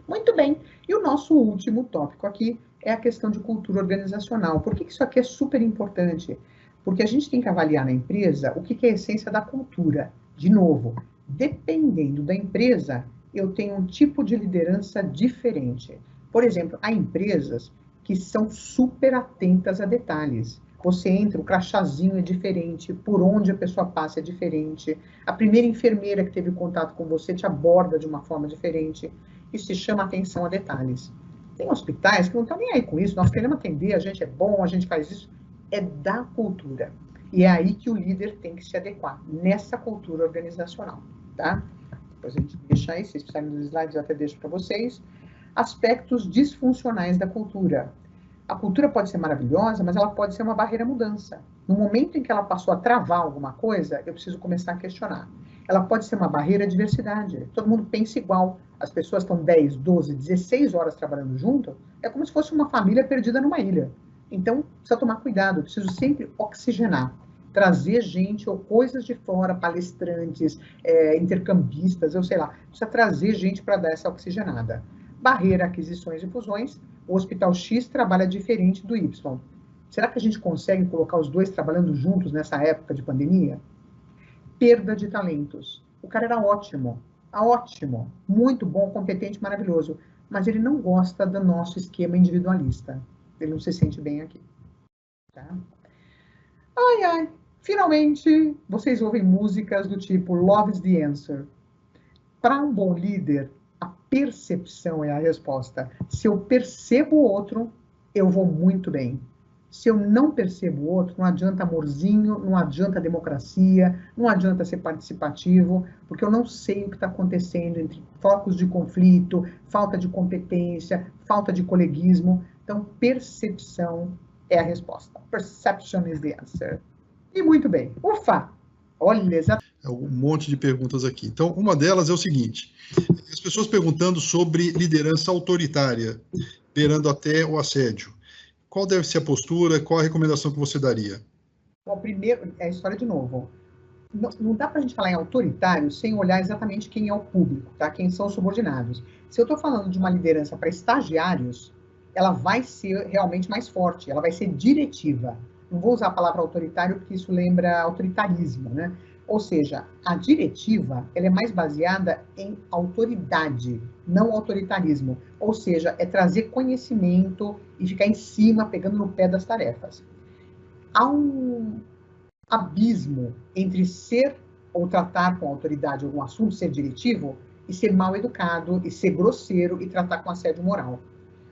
Muito bem. E o nosso último tópico aqui é a questão de cultura organizacional. Por que isso aqui é super importante? Porque a gente tem que avaliar na empresa o que é a essência da cultura. De novo, dependendo da empresa, eu tenho um tipo de liderança diferente. Por exemplo, há empresas que são super atentas a detalhes. Você entra, o crachazinho é diferente, por onde a pessoa passa é diferente, a primeira enfermeira que teve contato com você te aborda de uma forma diferente. Isso se chama atenção a detalhes. Tem hospitais que não estão nem aí com isso, nós queremos atender, a gente é bom, a gente faz isso. É da cultura. E é aí que o líder tem que se adequar, nessa cultura organizacional, tá? Depois a gente deixa aí, se vocês precisarem dos slides, eu até deixo para vocês. Aspectos disfuncionais da cultura. A cultura pode ser maravilhosa, mas ela pode ser uma barreira à mudança. No momento em que ela passou a travar alguma coisa, eu preciso começar a questionar. Ela pode ser uma barreira à diversidade. Todo mundo pensa igual. As pessoas estão 10, 12, 16 horas trabalhando junto. É como se fosse uma família perdida numa ilha. Então, precisa tomar cuidado. Eu preciso sempre oxigenar. Trazer gente ou coisas de fora, palestrantes, intercambistas, eu sei lá. Precisa trazer gente para dar essa oxigenada. Barreira, aquisições e fusões. O Hospital X trabalha diferente do Y. Será que a gente consegue colocar os dois trabalhando juntos nessa época de pandemia? Perda de talentos. O cara era ótimo, muito bom, competente, maravilhoso, mas ele não gosta do nosso esquema individualista. Ele não se sente bem aqui. Tá? Finalmente, vocês ouvem músicas do tipo Love is the Answer. Para um bom líder, a percepção é a resposta. Se eu percebo o outro, eu vou muito bem. Se eu não percebo o outro, não adianta amorzinho, não adianta democracia, não adianta ser participativo, porque eu não sei o que está acontecendo entre focos de conflito, falta de competência, falta de coleguismo. Então, percepção é a resposta. Perception is the answer. E muito bem. Ufa! Olha, um monte de perguntas aqui. Então, uma delas é o seguinte: as pessoas perguntando sobre liderança autoritária. beirando até o assédio. Qual deve ser a postura? Qual a recomendação que você daria? Bom, primeiro, é a história de novo. Não dá para a gente falar em autoritário sem olhar exatamente quem é o público, tá? Quem são os subordinados. Se eu estou falando de uma liderança para estagiários, ela vai ser realmente mais forte, ela vai ser diretiva. Não vou usar a palavra autoritário porque isso lembra autoritarismo, né? Ou seja, a diretiva ela é mais baseada em autoridade, não autoritarismo. Ou seja, é trazer conhecimento e ficar em cima, pegando no pé das tarefas. Há um abismo entre ser ou tratar com autoridade algum assunto, ser diretivo, e ser mal educado, e ser grosseiro, e tratar com assédio moral.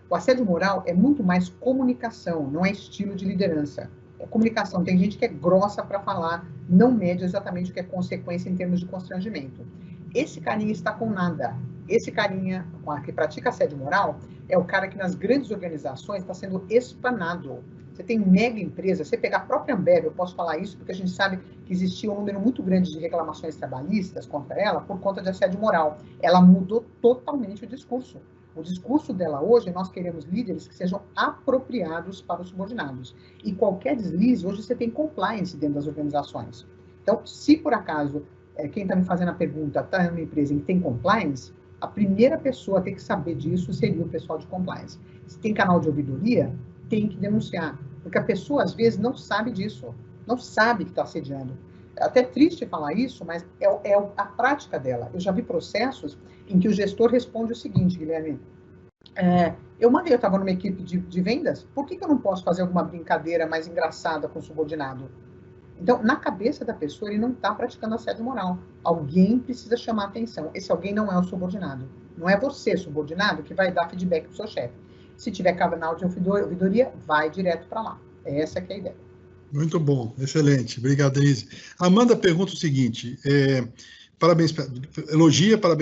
O assédio moral é muito mais comunicação, não é estilo de liderança. É comunicação. Tem gente que é grossa para falar, não mede exatamente o que é consequência em termos de constrangimento. Esse carinha está com nada. Esse carinha que pratica assédio moral é o cara que nas grandes organizações está sendo espanado. Você tem mega empresa, você pegar a própria Ambev, eu posso falar isso porque a gente sabe que existia um número muito grande de reclamações trabalhistas contra ela por conta de assédio moral. Ela mudou totalmente o discurso. O discurso dela hoje, nós queremos líderes que sejam apropriados para os subordinados. E qualquer deslize, hoje você tem compliance dentro das organizações. Então, se por acaso, quem está me fazendo a pergunta está em uma empresa em que tem compliance, a primeira pessoa a ter que saber disso seria o pessoal de compliance. Se tem canal de ouvidoria, tem que denunciar. Porque a pessoa, às vezes, não sabe disso. Não sabe que está assediando. É até triste falar isso, mas é a prática dela. Eu já vi processos em que o gestor responde o seguinte, Guilherme, eu estava numa equipe de vendas, por que eu não posso fazer alguma brincadeira mais engraçada com o subordinado? Então, na cabeça da pessoa, ele não está praticando assédio moral. Alguém precisa chamar atenção. Esse alguém não é o subordinado. Não é você, subordinado, que vai dar feedback para o seu chefe. Se tiver canal de ouvidoria, vai direto para lá. Essa que é a ideia. Muito bom, excelente. Obrigado, Denise. Amanda pergunta o seguinte, parabéns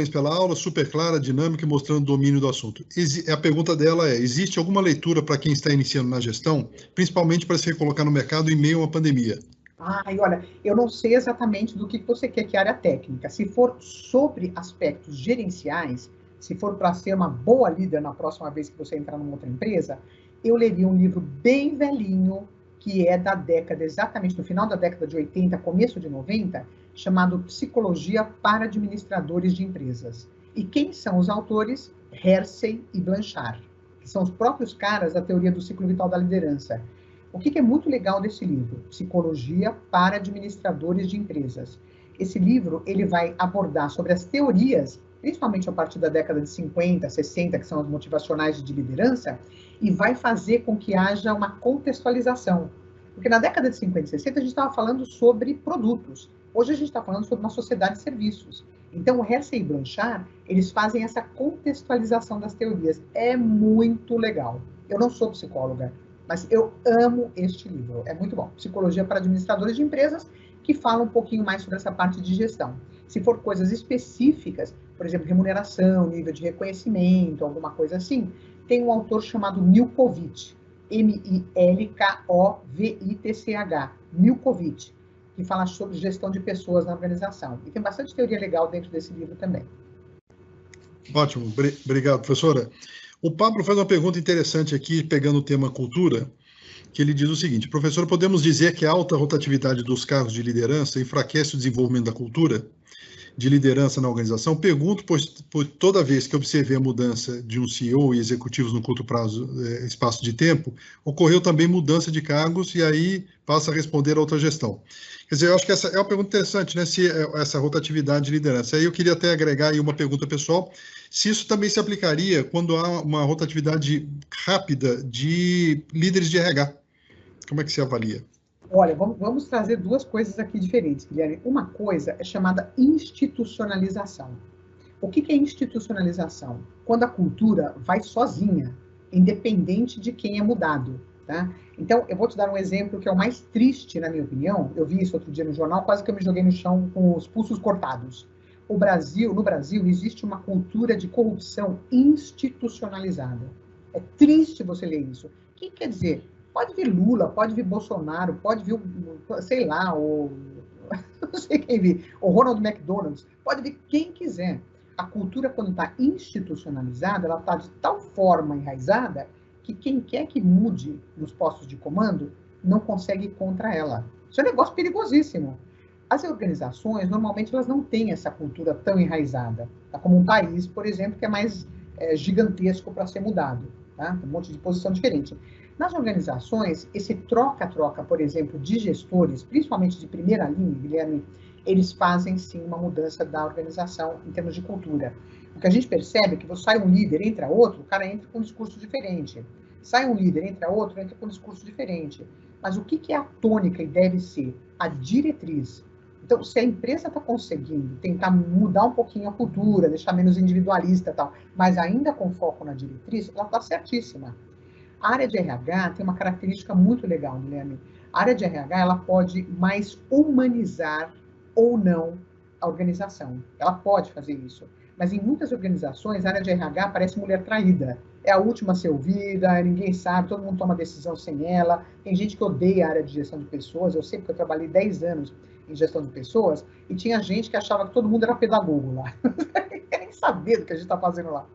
pela aula, super clara, dinâmica e mostrando domínio do assunto. A pergunta dela é, existe alguma leitura para quem está iniciando na gestão, principalmente para se recolocar no mercado em meio a uma pandemia? Olha, eu não sei exatamente do que você quer, que área técnica. Se for sobre aspectos gerenciais, se for para ser uma boa líder na próxima vez que você entrar numa outra empresa, eu leria um livro bem velhinho, que é da década, exatamente no final da década de 80, começo de 90, chamado Psicologia para Administradores de Empresas. E quem são os autores? Hersey e Blanchard, que são os próprios caras da teoria do ciclo vital da liderança. O que é muito legal desse livro? Psicologia para Administradores de Empresas. Esse livro ele vai abordar sobre as teorias, principalmente a partir da década de 50, 60, que são as motivacionais de liderança, e vai fazer com que haja uma contextualização. Porque na década de 50 e 60 a gente estava falando sobre produtos. Hoje a gente está falando sobre uma sociedade de serviços. Então o Hersey e Blanchard, eles fazem essa contextualização das teorias. É muito legal. Eu não sou psicóloga, mas eu amo este livro. É muito bom. Psicologia para Administradores de Empresas, que fala um pouquinho mais sobre essa parte de gestão. Se for coisas específicas, por exemplo, remuneração, nível de reconhecimento, alguma coisa assim, tem um autor chamado Milkovich, Milkovitch, Milkovich, que fala sobre gestão de pessoas na organização. E tem bastante teoria legal dentro desse livro também. Ótimo, obrigado, professora. O Pablo faz uma pergunta interessante aqui, pegando o tema cultura, que ele diz o seguinte, professor, podemos dizer que a alta rotatividade dos cargos de liderança enfraquece o desenvolvimento da cultura de liderança na organização? Pergunto, pois toda vez que observei a mudança de um CEO e executivos no curto espaço de tempo, ocorreu também mudança de cargos e aí passa a responder a outra gestão. Quer dizer, eu acho que essa é uma pergunta interessante, né, se essa rotatividade de liderança. Aí eu queria até agregar aí uma pergunta pessoal, se isso também se aplicaria quando há uma rotatividade rápida de líderes de RH. Como é que se avalia? Olha, vamos trazer duas coisas aqui diferentes, Guilherme. Uma coisa é chamada institucionalização. O que é institucionalização? Quando a cultura vai sozinha, independente de quem é mudado. Tá? Então, eu vou te dar um exemplo que é o mais triste, na minha opinião. Eu vi isso outro dia no jornal, quase que eu me joguei no chão com os pulsos cortados. No Brasil, existe uma cultura de corrupção institucionalizada. É triste você ler isso. O que quer dizer? Pode vir Lula, pode vir Bolsonaro, pode vir, sei lá, não sei quem vir, o Ronald McDonald, pode vir quem quiser. a cultura, quando está institucionalizada, ela está de tal forma enraizada que quem quer que mude nos postos de comando não consegue ir contra ela. Isso é um negócio perigosíssimo. As organizações, normalmente, elas não têm essa cultura tão enraizada. Tá? Como um país, por exemplo, que é mais gigantesco para ser mudado. Tá? Tem um monte de posição diferente. Nas organizações, esse troca-troca, por exemplo, de gestores, principalmente de primeira linha, Guilherme, eles fazem, sim, uma mudança da organização em termos de cultura. O que a gente percebe é que sai um líder, entra outro, o cara entra com um discurso diferente. Sai um líder, entra outro, entra com um discurso diferente. Mas o que é a tônica e deve ser? A diretriz. Então, se a empresa está conseguindo tentar mudar um pouquinho a cultura, deixar menos individualista e tal, mas ainda com foco na diretriz, ela está certíssima. A área de RH tem uma característica muito legal, Guilherme. A área de RH, ela pode mais humanizar ou não a organização. Ela pode fazer isso. Mas em muitas organizações, a área de RH parece mulher traída. É a última a ser ouvida, ninguém sabe, todo mundo toma decisão sem ela. Tem gente que odeia a área de gestão de pessoas. Eu sei porque eu trabalhei 10 anos em gestão de pessoas e tinha gente que achava que todo mundo era pedagogo lá. Não quer nem saber do que a gente está fazendo lá.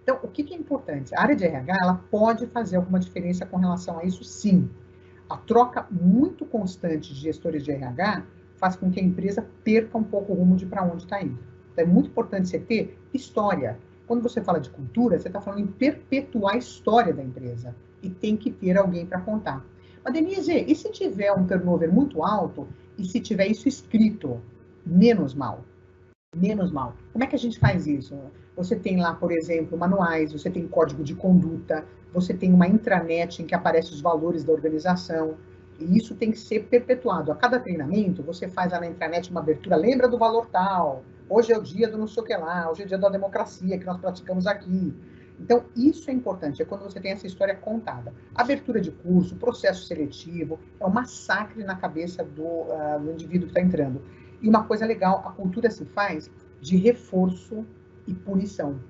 Então, o que é importante? A área de RH, ela pode fazer alguma diferença com relação a isso, sim. A troca muito constante de gestores de RH faz com que a empresa perca um pouco o rumo de para onde está indo. Então, é muito importante você ter história. Quando você fala de cultura, você está falando em perpetuar a história da empresa. E tem que ter alguém para contar. Mas, Denise, e se tiver um turnover muito alto e se tiver isso escrito? Menos mal. Menos mal. Como é que a gente faz isso? Você tem lá, por exemplo, manuais, você tem código de conduta, você tem uma intranet em que aparecem os valores da organização, e isso tem que ser perpetuado. A cada treinamento, você faz lá na intranet uma abertura, lembra do valor tal, hoje é o dia do não sei o que lá, hoje é o dia da democracia que nós praticamos aqui. Então, isso é importante, é quando você tem essa história contada. Abertura de curso, processo seletivo, é um massacre na cabeça do indivíduo que está entrando. E uma coisa legal, a cultura se faz de reforço e punição.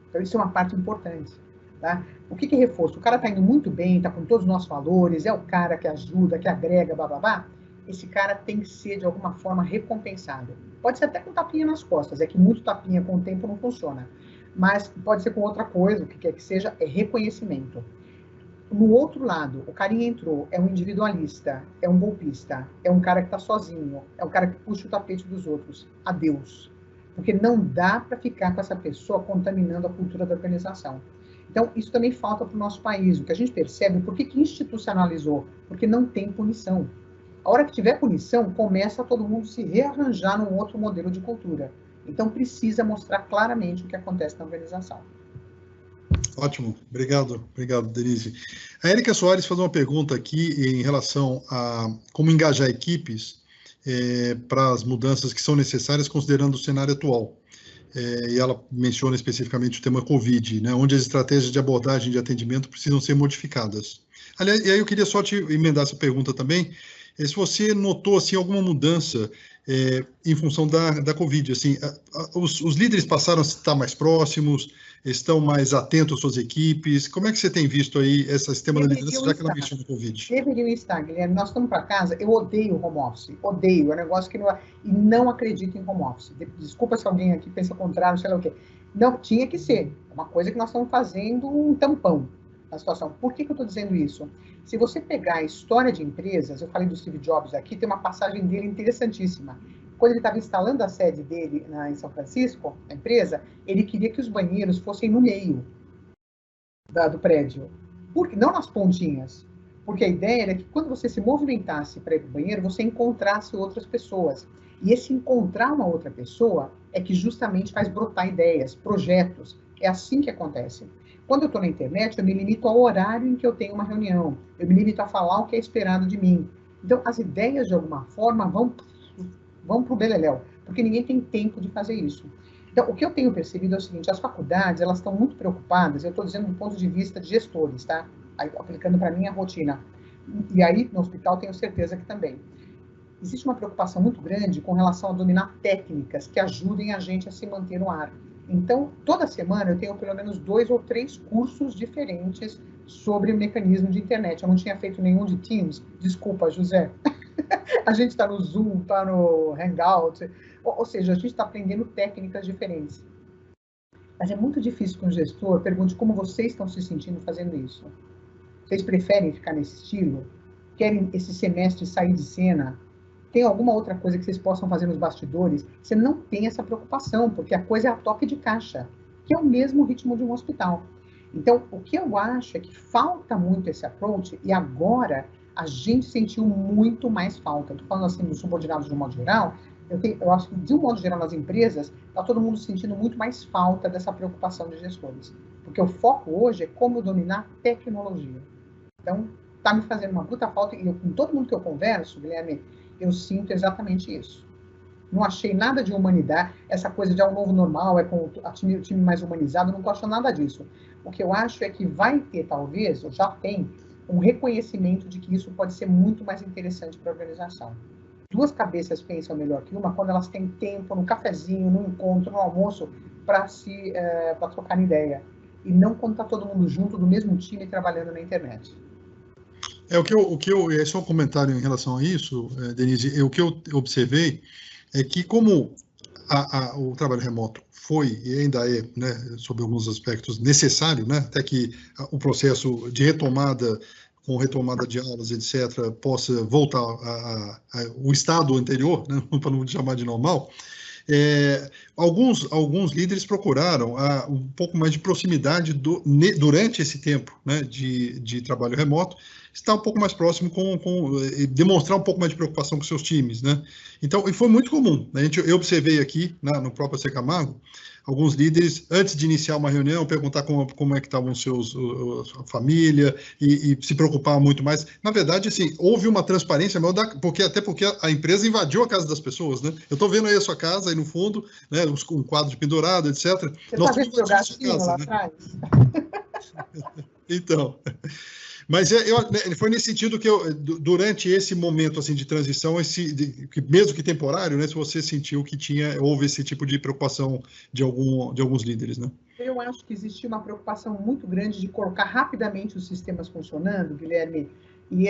Então, isso é uma parte importante. Tá? O que é reforço? O cara está indo muito bem, está com todos os nossos valores, é o cara que ajuda, que agrega, bababá. Esse cara tem que ser, de alguma forma, recompensado. Pode ser até com tapinha nas costas, é que muito tapinha com o tempo não funciona. Mas pode ser com outra coisa, o que quer que seja, é reconhecimento. No outro lado, o carinha entrou, é um individualista, é um golpista, é um cara que está sozinho, é um cara que puxa o tapete dos outros. Adeus. Porque não dá para ficar com essa pessoa contaminando a cultura da organização. Então, isso também falta para o nosso país. O que a gente percebe, por que institucionalizou? Porque não tem punição. A hora que tiver punição, começa todo mundo se rearranjar num outro modelo de cultura. Então, precisa mostrar claramente o que acontece na organização. Ótimo, obrigado, Denise. A Érica Soares faz uma pergunta aqui em relação a como engajar equipes para as mudanças que são necessárias considerando o cenário atual. E ela menciona especificamente o tema Covid, né, onde as estratégias de abordagem de atendimento precisam ser modificadas. Aliás, e aí eu queria só te emendar essa pergunta também, se você notou assim, alguma mudança em função da Covid, assim, os líderes passaram a estar mais próximos, estão mais atentos às suas equipes, como é que você tem visto aí esse tema da liderança, já que ela menciona o Covid? Deveriam estar, Guilherme, nós estamos para casa, eu odeio o home office, odeio, é um negócio que não, e não acredito em home office, desculpa se alguém aqui pensa o contrário, sei lá o quê, não, tinha que ser, uma coisa que nós estamos fazendo um tampão na situação. Por que eu estou dizendo isso? Se você pegar a história de empresas, eu falei do Steve Jobs aqui, tem uma passagem dele interessantíssima. Quando ele estava instalando a sede dele em São Francisco, a empresa, ele queria que os banheiros fossem no meio do prédio. Não nas pontinhas. Porque a ideia era que quando você se movimentasse para ir para o banheiro, você encontrasse outras pessoas. E esse encontrar uma outra pessoa é que justamente faz brotar ideias, projetos. É assim que acontece. Quando eu estou na internet, eu me limito ao horário em que eu tenho uma reunião. Eu me limito a falar o que é esperado de mim. Então, as ideias, de alguma forma, vão para o beleléu, porque ninguém tem tempo de fazer isso. Então, o que eu tenho percebido é o seguinte, as faculdades, elas estão muito preocupadas, eu estou dizendo do ponto de vista de gestores, tá? Aí, aplicando para a minha rotina. E aí, no hospital, tenho certeza que também. Existe uma preocupação muito grande com relação a dominar técnicas que ajudem a gente a se manter no ar. Então, toda semana eu tenho pelo menos 2 ou 3 cursos diferentes sobre o mecanismo de internet. Eu não tinha feito nenhum de Teams. Desculpa, José. A gente está no Zoom, está no Hangout. Ou seja, a gente está aprendendo técnicas diferentes. Mas é muito difícil que um gestor pergunte como vocês estão se sentindo fazendo isso. Vocês preferem ficar nesse estilo? Querem esse semestre sair de cena? Tem alguma outra coisa que vocês possam fazer nos bastidores? Você não tem essa preocupação, porque a coisa é a toque de caixa, que é o mesmo ritmo de um hospital. Então, o que eu acho é que falta muito esse approach, e agora a gente sentiu muito mais falta. Estou falando assim dos subordinados de um modo geral. Eu acho que, de um modo geral, nas empresas, está todo mundo sentindo muito mais falta dessa preocupação de gestores. Porque o foco hoje é como dominar tecnologia. Então, está me fazendo uma puta falta, e eu, com todo mundo que eu converso, Guilherme, eu sinto exatamente isso. Não achei nada de humanidade, essa coisa de um novo normal, é com o time mais humanizado, não estou achando nada disso. O que eu acho é que vai ter, talvez, ou já tem, um reconhecimento de que isso pode ser muito mais interessante para a organização. Duas cabeças pensam melhor que uma quando elas têm tempo, no cafezinho, no encontro, no almoço, para trocar ideia. E não quando está todo mundo junto, do mesmo time, trabalhando na internet. Esse é um comentário em relação a isso, Denise. O que eu observei é que como o trabalho remoto foi e ainda é, né, sob alguns aspectos, necessário, né, até que o processo de retomada, com retomada de aulas, etc., possa voltar ao estado anterior, né, para não chamar de normal, alguns líderes procuraram um pouco mais de proximidade durante esse tempo, né, de trabalho remoto, estar um pouco mais próximo demonstrar um pouco mais de preocupação com seus times, né? Então, e foi muito comum, né? Eu observei aqui, né, no próprio Secamago, alguns líderes, antes de iniciar uma reunião, perguntar como é que estavam a família e se preocupar muito mais. Na verdade, assim, houve uma transparência, até porque a empresa invadiu a casa das pessoas, né? Eu estou vendo aí a sua casa, aí no fundo, né, um quadro de pendurado, etc. Você está vendo meu gatinho lá atrás? Então... Mas foi nesse sentido que durante esse momento assim de transição, mesmo que temporário, né, se você sentiu que houve esse tipo de preocupação de alguns líderes, né? Eu acho que existia uma preocupação muito grande de colocar rapidamente os sistemas funcionando, Guilherme. E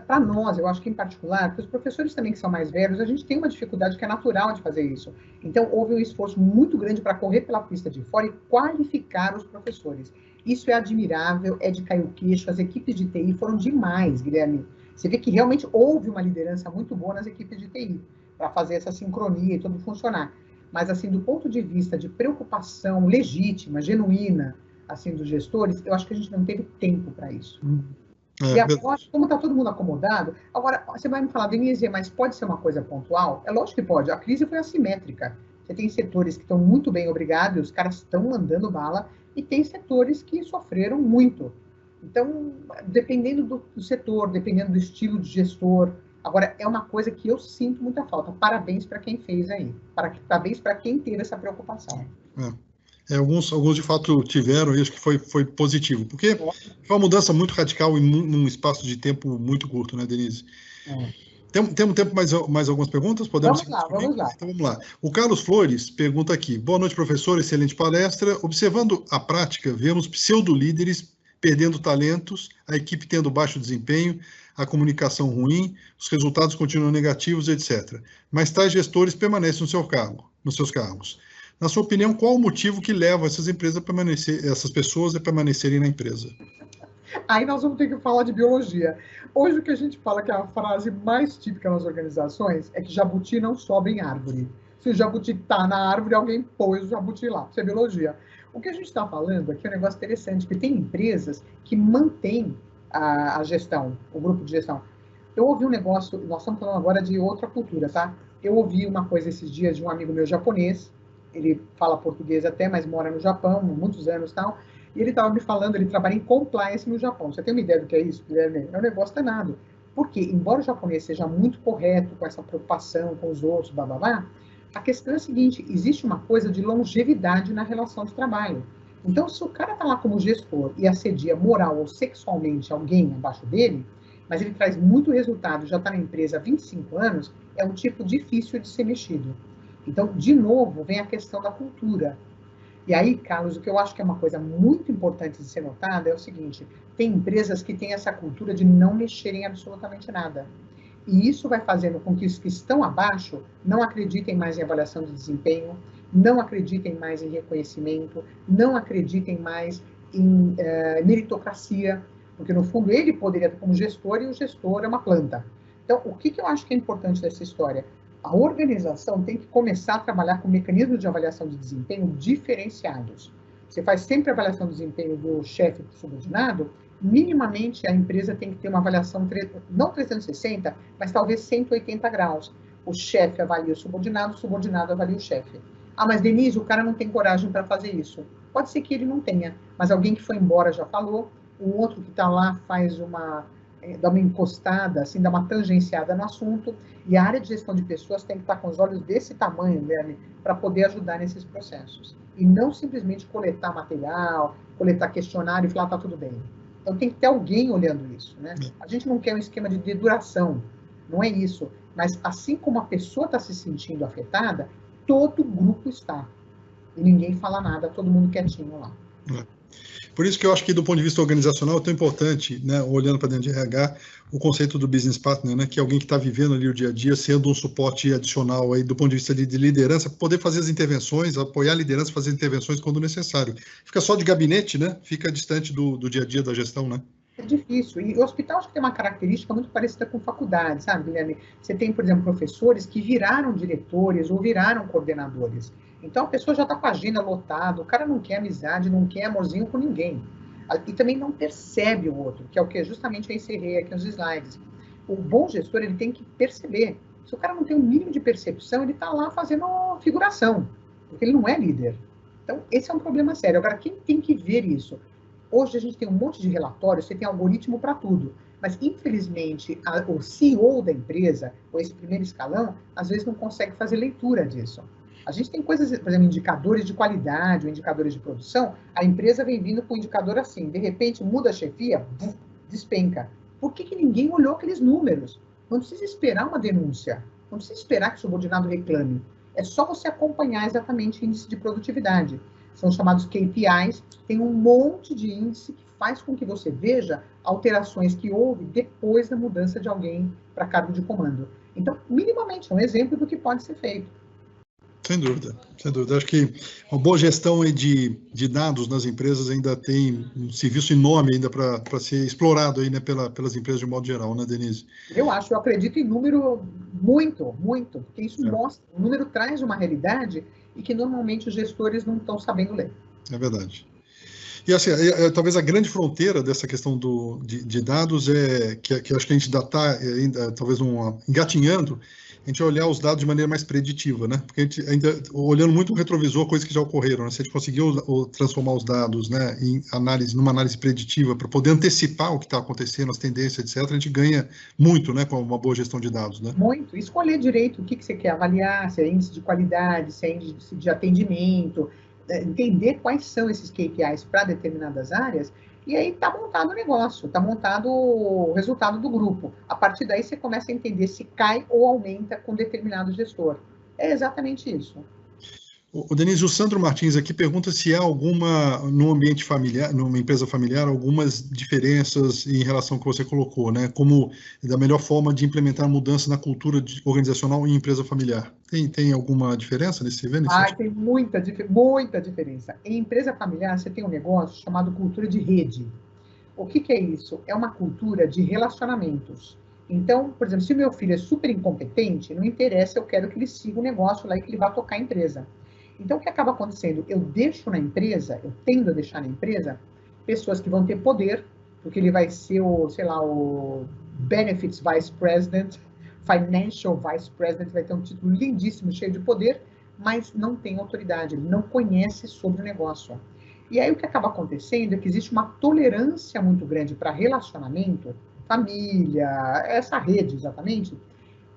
para nós, eu acho que em particular, porque os professores também que são mais velhos, a gente tem uma dificuldade que é natural de fazer isso. Então, houve um esforço muito grande para correr pela pista de fora e qualificar os professores. Isso é admirável, é de cair o queixo. As equipes de TI foram demais, Guilherme. Você vê que realmente houve uma liderança muito boa nas equipes de TI para fazer essa sincronia e tudo funcionar. Mas, assim, do ponto de vista de preocupação legítima, genuína, assim, dos gestores, eu acho que a gente não teve tempo para isso. E agora, como está todo mundo acomodado, agora, você vai me falar, Denise, mas pode ser uma coisa pontual? É lógico que pode. A crise foi assimétrica. Você tem setores que estão muito bem, obrigado, e os caras estão mandando bala, e tem setores que sofreram muito. Então, dependendo do setor, dependendo do estilo de gestor, agora, é uma coisa que eu sinto muita falta. Parabéns para quem fez aí. Parabéns para quem teve essa preocupação. Alguns de fato tiveram, e acho que foi positivo, porque foi uma mudança muito radical num espaço de tempo muito curto, né, Denise? Temos tempo mais algumas perguntas? Podemos vamos lá. Então vamos lá. O Carlos Flores pergunta aqui: boa noite, professor, excelente palestra. Observando a prática, vemos pseudo-líderes perdendo talentos, a equipe tendo baixo desempenho, a comunicação ruim, os resultados continuam negativos, etc. Mas tais gestores permanecem nos seus cargos. Na sua opinião, qual o motivo que leva essas pessoas a permanecerem na empresa? Aí nós vamos ter que falar de biologia. Hoje o que a gente fala que é a frase mais típica nas organizações é que jabuti não sobe em árvore. Se o jabuti está na árvore, alguém pôs o jabuti lá. Isso é biologia. O que a gente está falando aqui é um negócio interessante, porque tem empresas que mantêm a gestão, o grupo de gestão. Eu ouvi um negócio, nós estamos falando agora de outra cultura, tá? Eu ouvi uma coisa esses dias de um amigo meu japonês, ele fala português até, mas mora no Japão há muitos anos e tal, e ele estava me falando, ele trabalha em compliance no Japão. Você tem uma ideia do que é isso, Guilherme? É um negócio danado. Porque, embora o japonês seja muito correto com essa preocupação com os outros, blá, a questão é a seguinte, existe uma coisa de longevidade na relação de trabalho. Então, se o cara está lá como gestor e assedia moral ou sexualmente alguém abaixo dele, mas ele traz muito resultado, já está na empresa há 25 anos, é um tipo difícil de ser mexido. Então, de novo, vem a questão da cultura. E aí, Carlos, o que eu acho que é uma coisa muito importante de ser notada é o seguinte, tem empresas que têm essa cultura de não mexerem absolutamente nada. E isso vai fazendo com que os que estão abaixo não acreditem mais em avaliação de desempenho, não acreditem mais em reconhecimento, não acreditem mais em meritocracia, porque, no fundo, ele poderia estar como gestor e o gestor é uma planta. Então, o que eu acho que é importante dessa história? A organização tem que começar a trabalhar com mecanismos de avaliação de desempenho diferenciados. Você faz sempre a avaliação de desempenho do chefe do subordinado, minimamente a empresa tem que ter uma avaliação, não 360, mas talvez 180 graus. O chefe avalia o subordinado avalia o chefe. Ah, mas Denise, o cara não tem coragem para fazer isso. Pode ser que ele não tenha, mas alguém que foi embora já falou, o outro que está lá dá uma encostada, assim, dá uma tangenciada no assunto, e a área de gestão de pessoas tem que estar com os olhos desse tamanho, Guilherme, para poder ajudar nesses processos. E não simplesmente coletar material, coletar questionário e falar, tá tudo bem. Então tem que ter alguém olhando isso, né? A gente não quer um esquema de deduração, não é isso. Mas assim como a pessoa está se sentindo afetada, todo o grupo está. E ninguém fala nada, todo mundo quietinho lá. Por isso que eu acho que, do ponto de vista organizacional, é tão importante, né, olhando para dentro de RH, o conceito do business partner, né, que é alguém que está vivendo ali o dia a dia, sendo um suporte adicional aí, do ponto de vista de liderança, poder fazer as intervenções, apoiar a liderança, fazer intervenções quando necessário. Fica só de gabinete, né? Fica distante do dia a dia da gestão, né? É difícil. E o hospital acho que tem uma característica muito parecida com faculdade, sabe, Guilherme? Você tem, por exemplo, professores que viraram diretores ou viraram coordenadores. Então, a pessoa já está com a agenda lotada, o cara não quer amizade, não quer amorzinho com ninguém. E também não percebe o outro, que é o que justamente eu encerrei aqui nos slides. O bom gestor, ele tem que perceber. Se o cara não tem um mínimo de percepção, ele está lá fazendo figuração, porque ele não é líder. Então, esse é um problema sério. Agora, quem tem que ver isso? Hoje a gente tem um monte de relatórios, você tem algoritmo para tudo. Mas, infelizmente, o CEO da empresa, ou esse primeiro escalão, às vezes não consegue fazer leitura disso. A gente tem coisas, por exemplo, indicadores de qualidade ou indicadores de produção, a empresa vem vindo com um indicador assim, de repente muda a chefia, despenca. Por que ninguém olhou aqueles números? Não precisa esperar uma denúncia, não precisa esperar que o subordinado reclame. É só você acompanhar exatamente o índice de produtividade. São chamados KPIs, tem um monte de índice que faz com que você veja alterações que houve depois da mudança de alguém para cargo de comando. Então, minimamente, é um exemplo do que pode ser feito. Sem dúvida, sem dúvida. Acho que uma boa gestão aí de dados nas empresas ainda tem um serviço enorme ainda para ser explorado aí, né, pelas empresas de modo geral, né, Denise? Eu acredito em número muito, porque isso mostra, o número traz uma realidade e que normalmente os gestores não estão sabendo ler. É verdade. E assim, talvez a grande fronteira dessa questão de dados é que acho que a gente ainda está ainda talvez engatinhando, a gente olhar os dados de maneira mais preditiva, né? Porque a gente ainda olhando muito o retrovisor, coisas que já ocorreram, né? Se a gente conseguiu transformar os dados, né, numa análise preditiva para poder antecipar o que está acontecendo, as tendências, etc., a gente ganha muito, né, com uma boa gestão de dados, né? Muito. Escolher direito o que você quer avaliar, se é índice de qualidade, se é índice de atendimento, entender quais são esses KPIs para determinadas áreas, e aí está montado o negócio, está montado o resultado do grupo. A partir daí você começa a entender se cai ou aumenta com determinado gestor. É exatamente isso. Denise, o Sandro Martins aqui pergunta se há alguma, no ambiente familiar, numa empresa familiar, algumas diferenças em relação ao que você colocou, né? Como da melhor forma de implementar mudança na cultura organizacional em empresa familiar. Tem alguma diferença nesse evento? Tem muita diferença. Em empresa familiar, você tem um negócio chamado cultura de rede. O que é isso? É uma cultura de relacionamentos. Então, por exemplo, se o meu filho é super incompetente, não interessa, eu quero que ele siga o negócio lá e que ele vá tocar a empresa. Então, o que acaba acontecendo? Eu deixo na empresa, eu tendo a deixar na empresa, pessoas que vão ter poder, porque ele vai ser o Benefits Vice President, Financial Vice President, vai ter um título lindíssimo, cheio de poder, mas não tem autoridade, ele não conhece sobre o negócio. E aí o que acaba acontecendo é que existe uma tolerância muito grande para relacionamento, família, essa rede exatamente,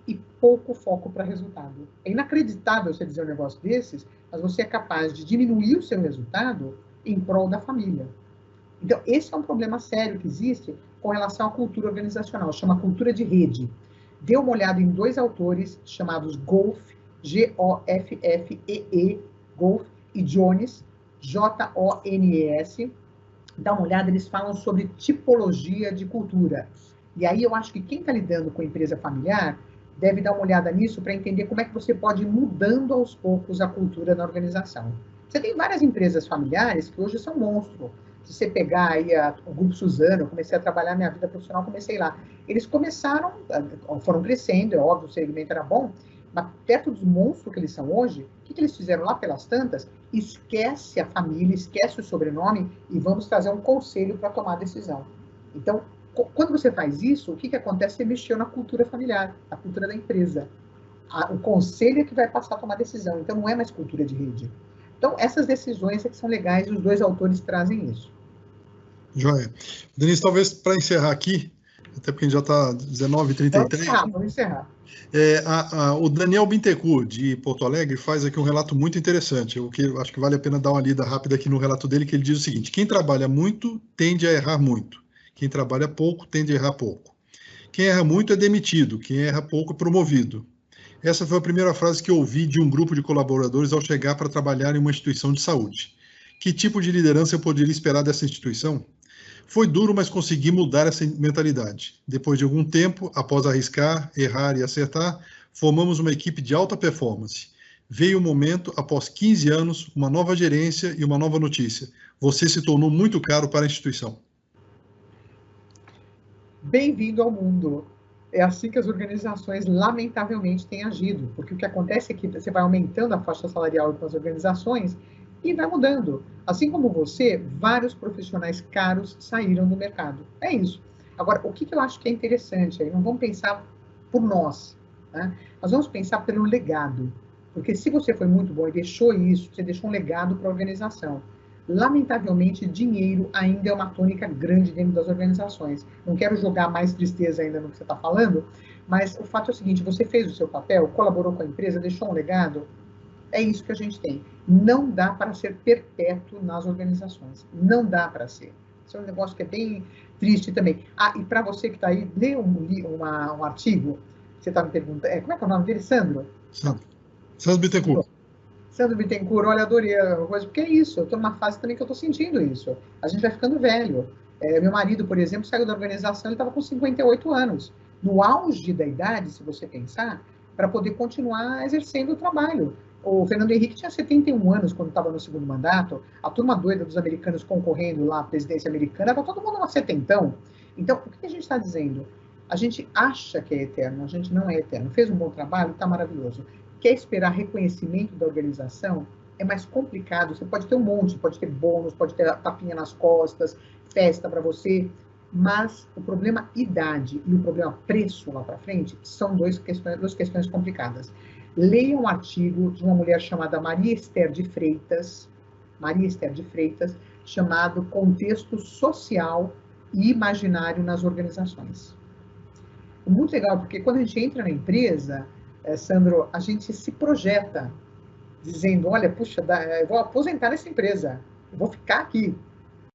e pouco foco para resultado. É inacreditável você dizer um negócio desses, mas você é capaz de diminuir o seu resultado em prol da família. Então, esse é um problema sério que existe com relação à cultura organizacional, chama cultura de rede. Dê uma olhada em dois autores chamados Goff, Goffee, Goff, e Jones, Jones. Dá uma olhada, eles falam sobre tipologia de cultura. E aí eu acho que quem está lidando com empresa familiar deve dar uma olhada nisso para entender como é que você pode ir mudando aos poucos a cultura na organização. Você tem várias empresas familiares que hoje são monstros. Se você pegar aí o Grupo Suzano, eu comecei a trabalhar minha vida profissional, comecei lá. Eles começaram, foram crescendo, é óbvio, o segmento era bom, mas perto dos monstros que eles são hoje, o que eles fizeram lá pelas tantas? Esquece a família, esquece o sobrenome e vamos trazer um conselho para tomar a decisão. Então, quando você faz isso, o que acontece? Você mexeu na cultura familiar, na cultura da empresa. O conselho é que vai passar a tomar decisão, então não é mais cultura de rede. Então, essas decisões é que são legais e os dois autores trazem isso. Joia. Denise, talvez para encerrar aqui, até porque a gente já está 19h33. Vamos encerrar. O Daniel Bittencourt, de Porto Alegre, faz aqui um relato muito interessante. Eu acho que vale a pena dar uma lida rápida aqui no relato dele, que ele diz o seguinte: quem trabalha muito tende a errar muito. Quem trabalha pouco tende a errar pouco. Quem erra muito é demitido, quem erra pouco é promovido. Essa foi a primeira frase que eu ouvi de um grupo de colaboradores ao chegar para trabalhar em uma instituição de saúde. Que tipo de liderança eu poderia esperar dessa instituição? Foi duro, mas consegui mudar essa mentalidade. Depois de algum tempo, após arriscar, errar e acertar, formamos uma equipe de alta performance. Veio o momento, após 15 anos, uma nova gerência e uma nova notícia. Você se tornou muito caro para a instituição. Bem-vindo ao mundo. É assim que as organizações, lamentavelmente, têm agido, porque o que acontece é que você vai aumentando a faixa salarial com as organizações e vai mudando. Assim como você, vários profissionais caros saíram do mercado. É isso. Agora, o que eu acho que é interessante aí? Não vamos pensar por nós, né? Nós vamos pensar pelo legado. Porque se você foi muito bom e deixou isso, você deixou um legado para a organização. Lamentavelmente, dinheiro ainda é uma tônica grande dentro das organizações. Não quero jogar mais tristeza ainda no que você está falando, mas o fato é o seguinte: você fez o seu papel, colaborou com a empresa, deixou um legado. É isso que a gente tem. Não dá para ser perpétuo nas organizações. Não dá para ser. Isso é um negócio que é bem triste também. E para você que está aí, lê um artigo. Você está me perguntando. Como é que é o nome dele? Sandro? Sandro Bittencourt. Sandro Bittencourt, olha, adorei a coisa, porque é isso, eu estou numa fase também que eu estou sentindo isso. A gente vai ficando velho. Meu marido, por exemplo, saiu da organização, ele estava com 58 anos. No auge da idade, se você pensar, para poder continuar exercendo o trabalho. O Fernando Henrique tinha 71 anos quando estava no segundo mandato, a turma doida dos americanos concorrendo lá à presidência americana, estava todo mundo no setentão. Então, o que a gente está dizendo? A gente acha que é eterno, a gente não é eterno. Fez um bom trabalho, está maravilhoso. Quer esperar reconhecimento da organização, é mais complicado. Você pode ter um monte, pode ter bônus, pode ter tapinha nas costas, festa para você, mas o problema idade e o problema preço lá para frente são duas questões complicadas. Leia um artigo de uma mulher chamada Maria Esther de Freitas, chamado Contexto Social e Imaginário nas Organizações. É muito legal, porque quando a gente entra na empresa, Sandro, a gente se projeta, dizendo, olha, puxa, eu vou aposentar nessa empresa, eu vou ficar aqui.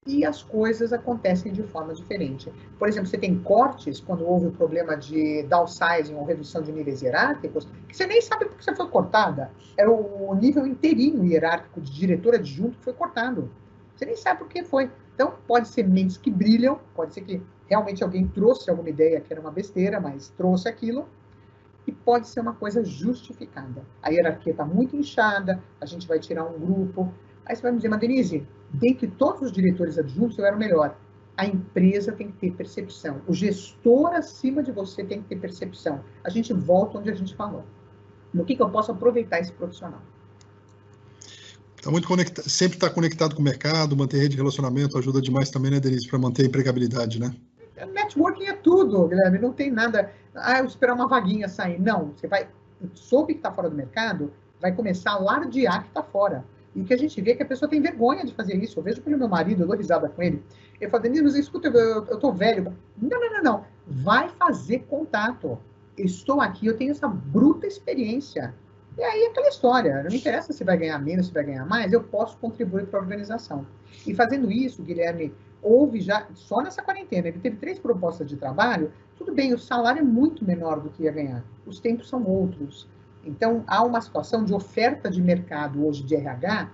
E as coisas acontecem de forma diferente. Por exemplo, você tem cortes, quando houve o problema de downsizing ou redução de níveis hierárquicos, que você nem sabe porque você foi cortada. Era o nível inteirinho hierárquico de diretor adjunto que foi cortado. Você nem sabe por que foi. Então, pode ser mentes que brilham, pode ser que realmente alguém trouxe alguma ideia que era uma besteira, mas trouxe aquilo, e pode ser uma coisa justificada. A hierarquia está muito inchada, a gente vai tirar um grupo. Aí você vai me dizer, mas Denise, dentre todos os diretores adjuntos, eu era o melhor. A empresa tem que ter percepção. O gestor acima de você tem que ter percepção. A gente volta onde a gente falou. No que eu posso aproveitar esse profissional? Tá muito conectado, sempre está conectado com o mercado, manter rede de relacionamento ajuda demais também, né, Denise, para manter a empregabilidade, né? Networking é tudo, Guilherme. Não tem nada. Eu vou esperar uma vaguinha sair. Não, você vai. Soube que está fora do mercado, vai começar a lardear que está fora. E o que a gente vê é que a pessoa tem vergonha de fazer isso. Eu vejo pelo meu marido, eu dou risada com ele. Ele fala, Denise, mas escuta, eu tô velho. Não. Vai fazer contato. Eu estou aqui, eu tenho essa bruta experiência. E aí é aquela história. Não interessa se vai ganhar menos, se vai ganhar mais, eu posso contribuir para a organização. E fazendo isso, Guilherme, houve já, só nessa quarentena, ele teve 3 propostas de trabalho. Tudo bem, o salário é muito menor do que ia ganhar. Os tempos são outros. Então, há uma situação de oferta de mercado hoje de RH,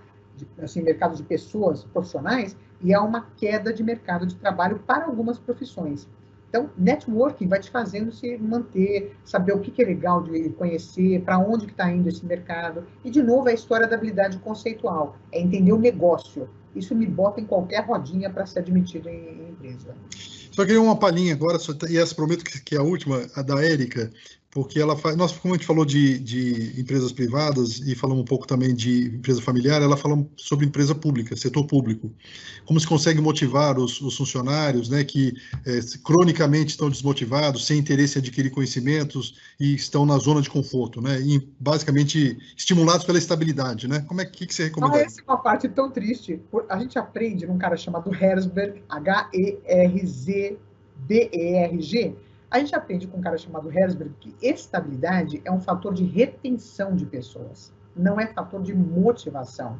mercado de pessoas profissionais, e há uma queda de mercado de trabalho para algumas profissões. Então, networking vai te fazendo se manter, saber o que é legal de conhecer, para onde que está indo esse mercado. E, de novo, é a história da habilidade conceitual, é entender o negócio. Isso me bota em qualquer rodinha para ser admitido em empresa. Só queria uma palhinha agora, e essa prometo que é a última, a da Érica, porque ela faz. Nós, como a gente falou de empresas privadas e falamos um pouco também de empresa familiar, ela fala sobre empresa pública, setor público. Como se consegue motivar os funcionários, né, que cronicamente estão desmotivados, sem interesse em adquirir conhecimentos e estão na zona de conforto, né, e basicamente estimulados pela estabilidade, né? Como é que você recomendaria? Essa é uma parte tão triste. A gente aprende num cara chamado Herzberg, Herzberg. A gente aprende com um cara chamado Herzberg que estabilidade é um fator de retenção de pessoas, não é fator de motivação.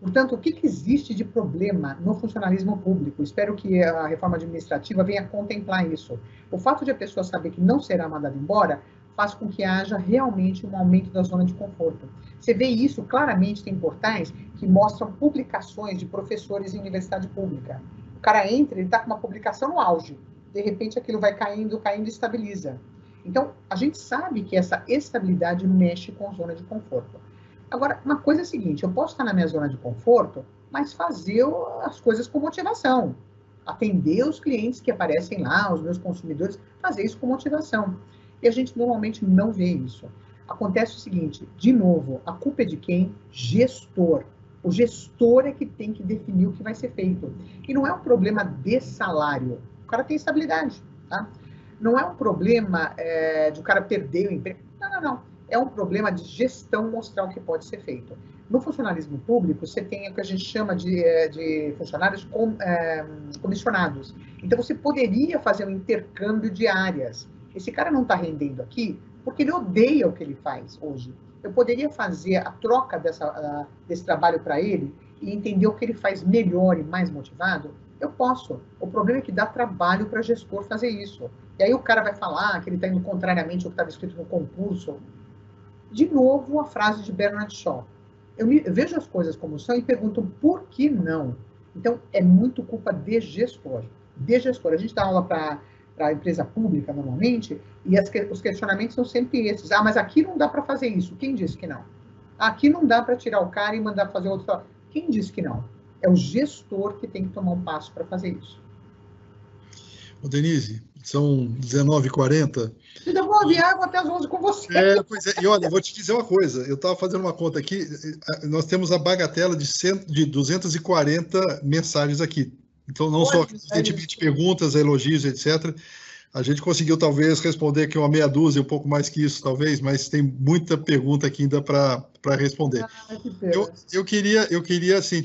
Portanto, o que existe de problema no funcionalismo público? Espero que a reforma administrativa venha contemplar isso. O fato de a pessoa saber que não será mandada embora faz com que haja realmente um aumento da zona de conforto. Você vê isso claramente, tem portais que mostram publicações de professores em universidade pública. O cara entra, ele está com uma publicação no auge. De repente, aquilo vai caindo, caindo e estabiliza. Então, a gente sabe que essa estabilidade mexe com a zona de conforto. Agora, uma coisa é a seguinte, eu posso estar na minha zona de conforto, mas fazer as coisas com motivação. Atender os clientes que aparecem lá, os meus consumidores, fazer isso com motivação. E a gente normalmente não vê isso. Acontece o seguinte, de novo, a culpa é de quem? Gestor. O gestor é que tem que definir o que vai ser feito. E não é um problema de salário. O cara tem estabilidade, tá? Não é um problema de o cara perder o emprego. Não. É um problema de gestão mostrar o que pode ser feito. No funcionalismo público, você tem o que a gente chama de funcionários comissionados. Então, você poderia fazer um intercâmbio de áreas. Esse cara não está rendendo aqui porque ele odeia o que ele faz hoje. Eu poderia fazer a troca desse trabalho para ele e entender o que ele faz melhor e mais motivado? Eu posso. O problema é que dá trabalho para gestor fazer isso. E aí o cara vai falar que ele está indo contrariamente ao que estava escrito no concurso. De novo, a frase de Bernard Shaw. Eu vejo as coisas como são e pergunto por que não. Então, é muito culpa de gestor. De gestor. A gente dá aula para a empresa pública, normalmente, e os questionamentos são sempre esses. Ah, mas aqui não dá para fazer isso. Quem disse que não? Aqui não dá para tirar o cara e mandar fazer outro. Quem disse que não? É o gestor que tem que tomar um passo para fazer isso. Ô, Denise, são 19h40. Ainda vou ouvir água até as 11 com você. Pois é, e olha, vou te dizer uma coisa, eu estava fazendo uma conta aqui, nós temos a bagatela de 240 mensagens aqui. Então, não só de perguntas, elogios, etc. A gente conseguiu, talvez, responder aqui uma meia dúzia, um pouco mais que isso, talvez, mas tem muita pergunta aqui ainda para responder. Eu queria assim,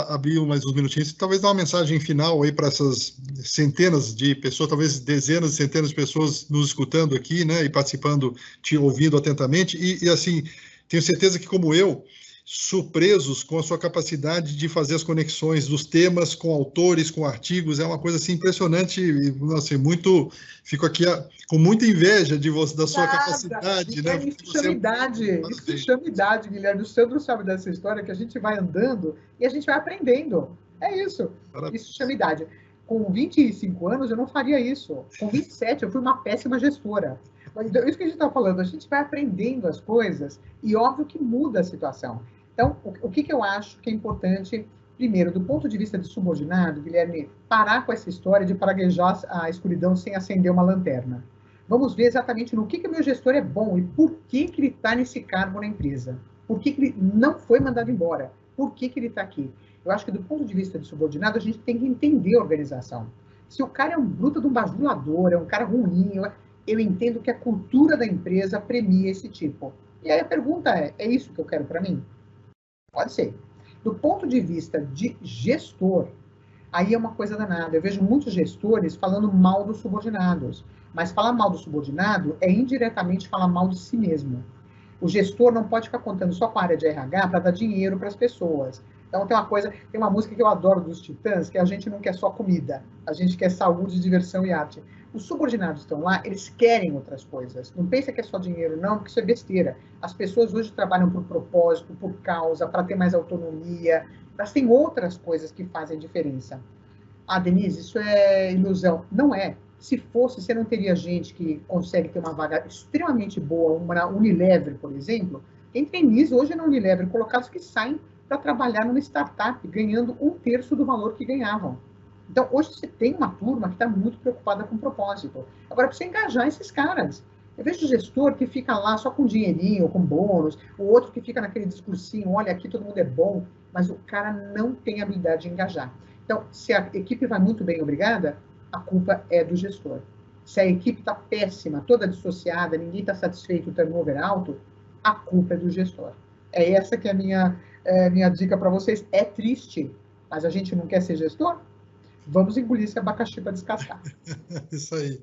abrir mais uns minutinhos, talvez dar uma mensagem final aí para essas centenas de pessoas, talvez dezenas e centenas de pessoas nos escutando aqui, né, e participando, te ouvindo atentamente, e assim, tenho certeza que, como eu, surpresos com a sua capacidade de fazer as conexões dos temas com autores, com artigos, é uma coisa assim impressionante, assim, fico aqui com muita inveja da sua capacidade, né? Isso se chama idade, Guilherme. O Sandro sabe dessa história, que a gente vai andando e a gente vai aprendendo. É isso. Parabéns. Isso se chama idade. Com 25 anos, eu não faria isso. Com 27, eu fui uma péssima gestora. Mas isso que a gente está falando, a gente vai aprendendo as coisas e óbvio que muda a situação. Então, o que eu acho que é importante, primeiro, do ponto de vista de subordinado, Guilherme, parar com essa história de praguejar a escuridão sem acender uma lanterna. Vamos ver exatamente no que o meu gestor é bom e por que ele está nesse cargo na empresa. Por que ele não foi mandado embora? Por que ele está aqui? Eu acho que do ponto de vista de subordinado, a gente tem que entender a organização. Se o cara é um bruto de um bajulador, é um cara ruim, eu entendo que a cultura da empresa premia esse tipo. E aí a pergunta é isso que eu quero para mim? Pode ser. Do ponto de vista de gestor, aí é uma coisa danada. Eu vejo muitos gestores falando mal dos subordinados. Mas falar mal do subordinado é indiretamente falar mal de si mesmo. O gestor não pode ficar contando só com a área de RH para dar dinheiro para as pessoas. Então tem uma música que eu adoro dos Titãs, que a gente não quer só comida, a gente quer saúde, diversão e arte. Os subordinados estão lá, eles querem outras coisas. Não pensa que é só dinheiro, não, porque isso é besteira. As pessoas hoje trabalham por propósito, por causa, para ter mais autonomia, mas tem outras coisas que fazem diferença. Ah, Denise, isso é ilusão. Não é. Se fosse, você não teria gente que consegue ter uma vaga extremamente boa, uma Unilever, por exemplo. Tem trainees hoje na Unilever colocados que saem para trabalhar numa startup, ganhando 1/3 do valor que ganhavam. Então, hoje você tem uma turma que está muito preocupada com o propósito. Agora, precisa engajar esses caras. Eu vejo gestor que fica lá só com dinheirinho, com bônus, o outro que fica naquele discursinho, olha, aqui todo mundo é bom, mas o cara não tem habilidade de engajar. Então, se a equipe vai muito bem, obrigada, a culpa é do gestor. Se a equipe está péssima, toda dissociada, ninguém está satisfeito, o turnover alto, a culpa é do gestor. É essa que é a minha dica para vocês. É triste, mas a gente não quer ser gestor? Vamos engolir esse abacaxi para descascar. Isso aí.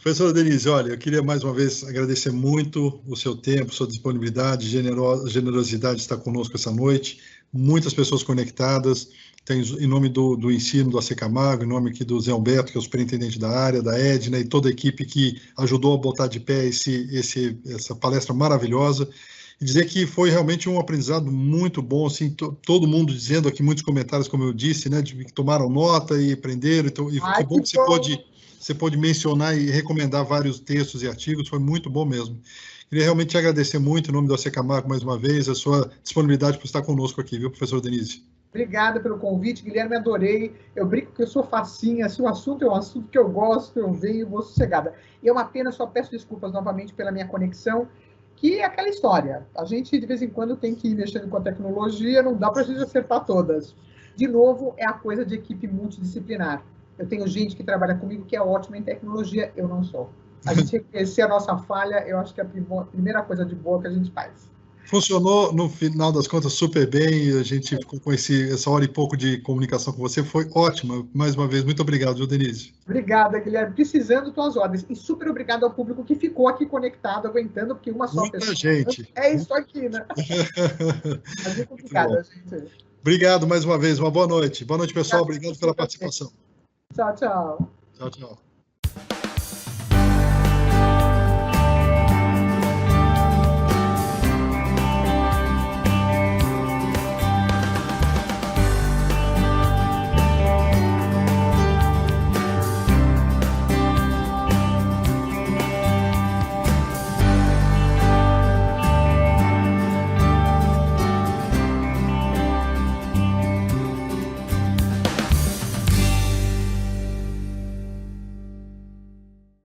Professora Denise, olha, eu queria mais uma vez agradecer muito o seu tempo, sua disponibilidade, generosidade de estar conosco essa noite. Muitas pessoas conectadas. Em nome do ensino do AC Camargo, em nome aqui do Zé Humberto, que é o superintendente da área, da Edna e toda a equipe que ajudou a botar de pé essa palestra maravilhosa. E dizer que foi realmente um aprendizado muito bom, assim, todo mundo dizendo aqui muitos comentários, como eu disse, né, de que tomaram nota e aprenderam. Então, e que bom que você pôde mencionar e recomendar vários textos e artigos, foi muito bom mesmo. Queria realmente te agradecer muito, em nome do AC Camargo, mais uma vez, a sua disponibilidade por estar conosco aqui, viu, professor Denise? Obrigada pelo convite, Guilherme, adorei. Eu brinco que eu sou facinha, se o assunto é um assunto que eu gosto, eu venho e vou sossegada. E é uma pena, só peço desculpas novamente pela minha conexão, que é aquela história. A gente, de vez em quando, tem que ir mexendo com a tecnologia, não dá para a gente acertar todas. De novo, é a coisa de equipe multidisciplinar. Eu tenho gente que trabalha comigo que é ótima em tecnologia, eu não sou. A gente reconhecer a nossa falha, eu acho que é a primeira coisa de boa que a gente faz. Funcionou, no final das contas, super bem. A gente ficou com essa hora e pouco de comunicação com você. Foi ótima. Mais uma vez, muito obrigado, viu, Denise? Obrigada, Guilherme. Precisando das tuas ordens. E super obrigado ao público que ficou aqui conectado, aguentando, porque uma só Muita pessoa... gente. É isso aqui, né? Mas é complicado, gente. Obrigado mais uma vez. Uma boa noite. Boa noite, pessoal. Obrigado pela participação. Tchau, tchau. Tchau, tchau.